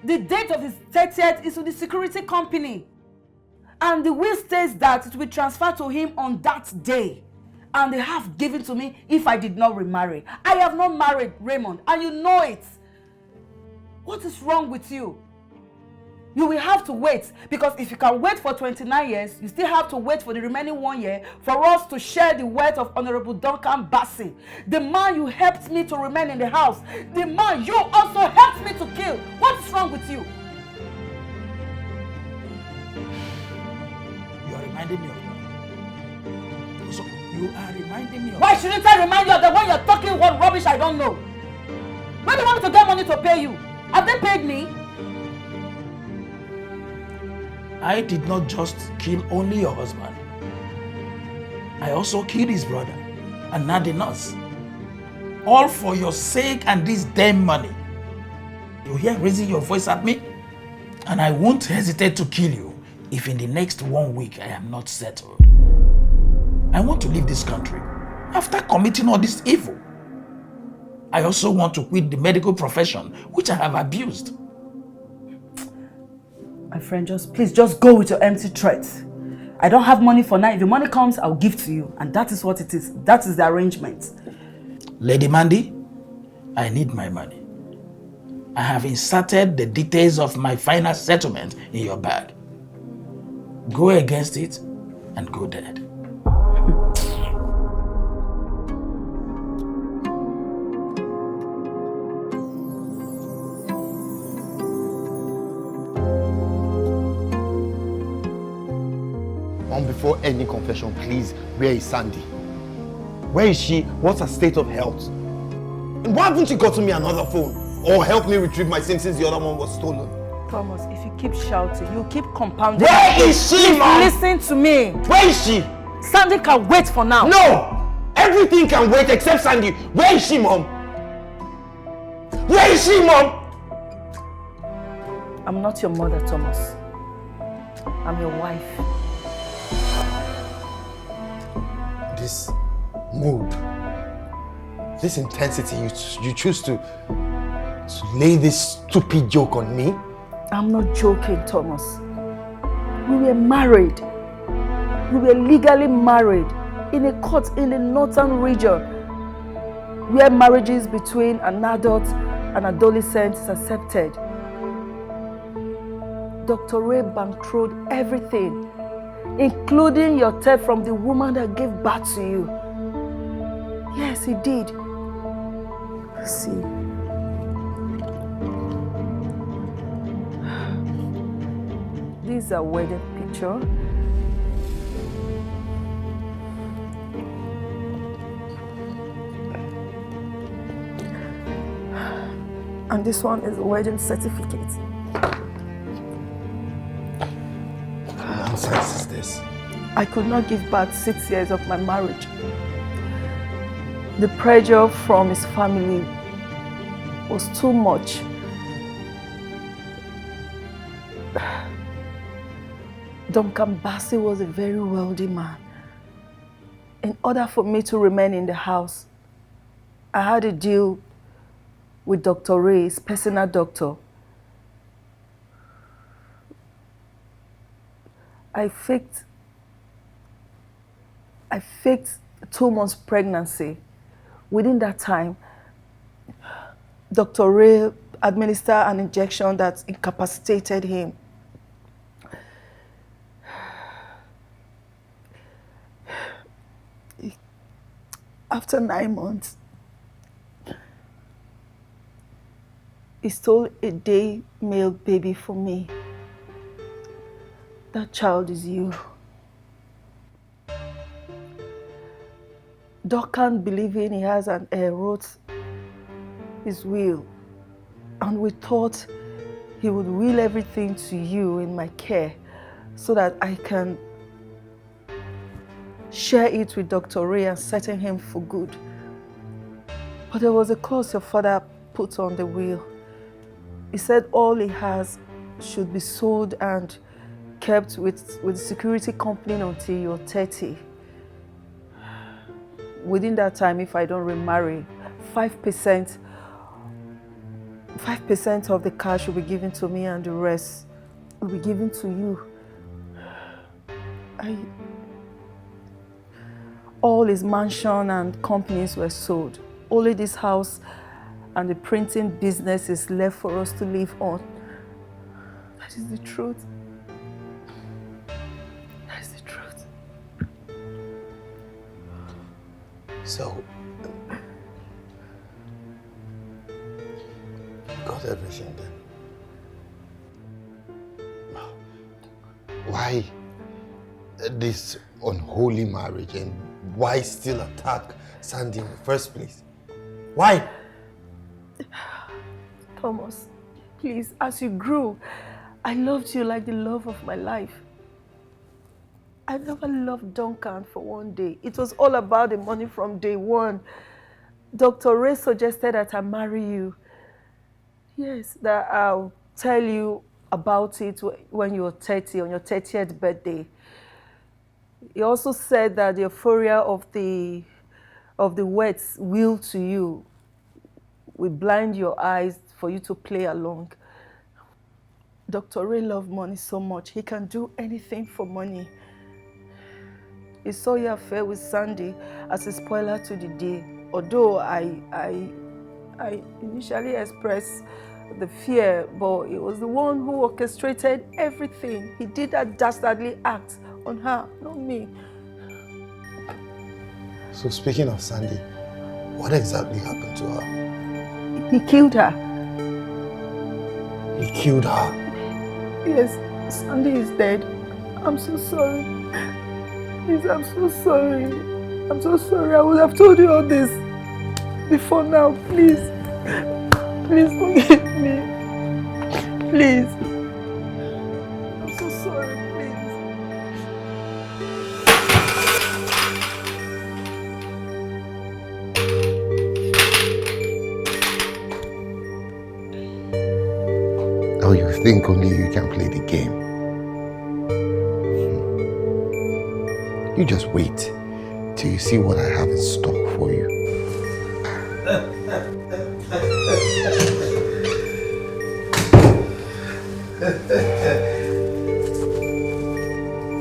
The date of his 30th is with the security company. And the will states that it will transfer to him on that day. And they have given to me if I did not remarry. I have not married, Raymond, and you know it. What is wrong with you? You will have to wait, because if you can wait for 29 years, you still have to wait for the remaining 1 year for us to share the wealth of Honorable Duncan Bassey, the man you helped me to remain in the house, the man you also helped me to kill. What is wrong with you? You are reminding me of that. So, you are reminding me of Why shouldn't I remind you of the one you're talking what rubbish I don't know? Where do you want me to get money to pay you? Have they paid me? I did not just kill only your husband. I also killed his brother and now the nurse. All for your sake and this damn money. You hear raising your voice at me? And I won't hesitate to kill you if in the next 1 week I am not settled. I want to leave this country after committing all this evil. I also want to quit the medical profession, which I have abused. My friend, please go with your empty threats. I don't have money for now. If the money comes, I'll give to you. And that is what it is. That is the arrangement. Lady Mandy, I need my money. I have inserted the details of my final settlement in your bag. Go against it and go dead. Before any confession, please, where is Sandy? Where is she? What's her state of health? And why haven't you gotten me another phone? Or helped me retrieve my SIM since the other one was stolen? Thomas, if you keep shouting, you keep compounding. Where is she, Please man? listen to me. Where is she? Sandy can wait for now. No! Everything can wait except Sandy. Where is she, Mom? Where is she, Mom? I'm not your mother, Thomas. I'm your wife. This mood, this intensity, you choose to lay this stupid joke on me? I'm not joking, Thomas. We were married. We were legally married in a court in the northern region where marriages between an adult and adolescent is accepted. Dr. Ray bankrolled everything, including your death from the woman that gave birth to you. Yes, he did. See. This is a wedding picture. And this one is a wedding certificate. What nonsense is this? I could not give back 6 years of my marriage. The pressure from his family was too much. Duncan Bassey was a very wealthy man. In order for me to remain in the house, I had a deal with Dr. Ray's personal doctor. I faked 2 months pregnancy. Within that time, Dr. Ray administered an injection that incapacitated him. After 9 months, he stole a day male baby for me. That child is you. Duncan, believing he has an heir, wrote his will, and we thought he would will everything to you in my care so that I can share it with Dr. Ray and settle him for good. But there was a clause your father put on the will. He said all he has should be sold and kept with the security company until you're 30. Within that time, if I don't remarry, 5% of the cash will be given to me and the rest will be given to you. All his mansion and companies were sold. Only this house and the printing business is left for us to live on. That is the truth. That is the truth. So, got everything then. Why this unholy marriage, and why still attack Sandy in the first place? Why? Thomas, please, as you grew, I loved you like the love of my life. I never loved Duncan for one day. It was all about the money from day one. Dr. Ray suggested that I marry you. Yes, that I'll tell you about it when you're 30, on your 30th birthday. He also said that the euphoria of the wet's will to you will blind your eyes for you to play along. Dr. Ray loved money so much, he can do anything for money. He saw your affair with Sandy as a spoiler to the day. Although I initially expressed the fear, but it was the one who orchestrated everything. He did that dastardly act on her, not me. So speaking of Sandy, what exactly happened to her? He killed her. He killed her? Yes, Sandy is dead. I'm so sorry. Please, I'm so sorry. I'm so sorry. I would have told you all this before now. Please. Please forgive me. Please. I'm so sorry, please. Or you think only you can play the game? You just wait till you see what I have in stock for you.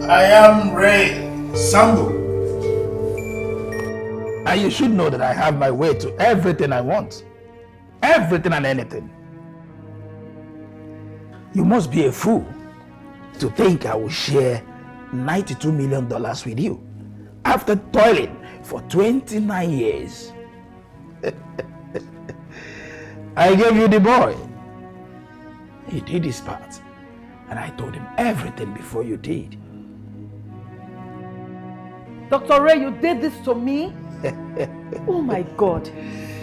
I am Ray Sambu. And you should know that I have my way to everything I want. Everything and anything. You must be a fool to think I will share $92 million with you after toiling for 29 years. I gave you the boy. He did his part, and I told him everything before you did. Dr. Ray, you did this to me? Oh my God,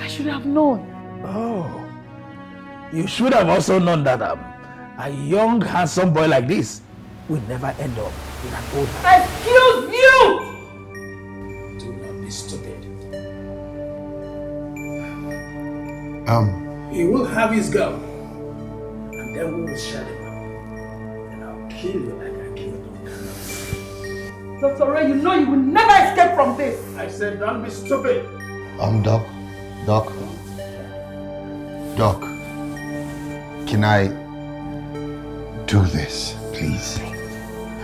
I should have known. Oh, you should have also known that a young, handsome boy like this will never end up in an old man. Excuse you! Do not be stupid. He will have his gun, and then we will shut him up, and I'll kill you like I killed him. Dr. Ray, you know you will never escape from this. I said don't be stupid. Doc, can I do this, please?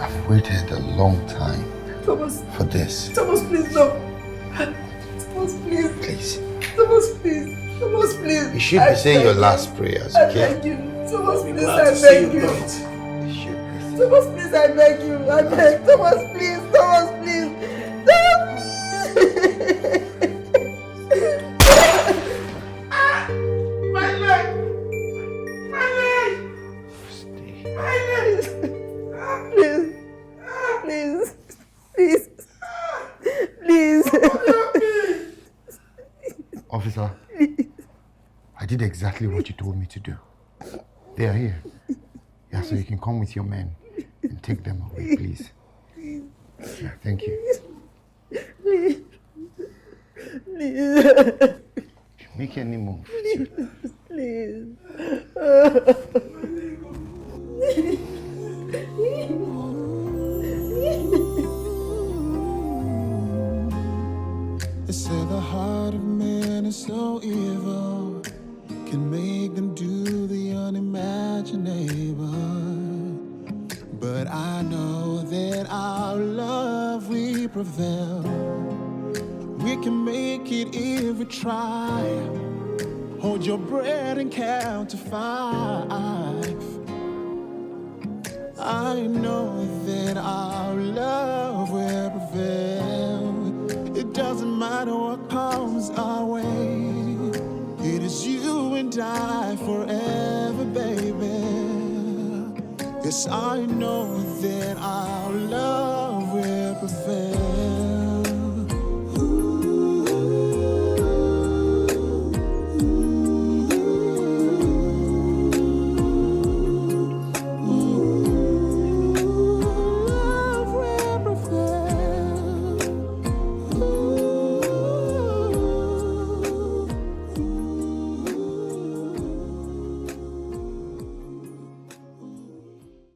I've waited a long time Thomas, for this. Thomas, please, no. Thomas, please. Please. Thomas, please. Thomas, please. You should be saying your last prayers, I okay? beg you. Thomas, please, Glad I to see beg you. do it. You should be. Thomas, please, I beg you. I beg. Thomas, please. Thomas, please. Thomas, please. My leg! My leg! My leg! Please. Please. Please. Please. Officer, I did exactly what you told me to do. They are here. Yeah, so you can come with your men and take them away, please. Yeah, thank you. Please. Make any move. Please. They say the heart of man is so evil, can make them do the unimaginable. But I know that our love will prevail. We can make it if we try. Hold your breath and count to 5. I know that our love will prevail. It doesn't matter what comes our way. It is you and I forever, baby. Yes, I know that our love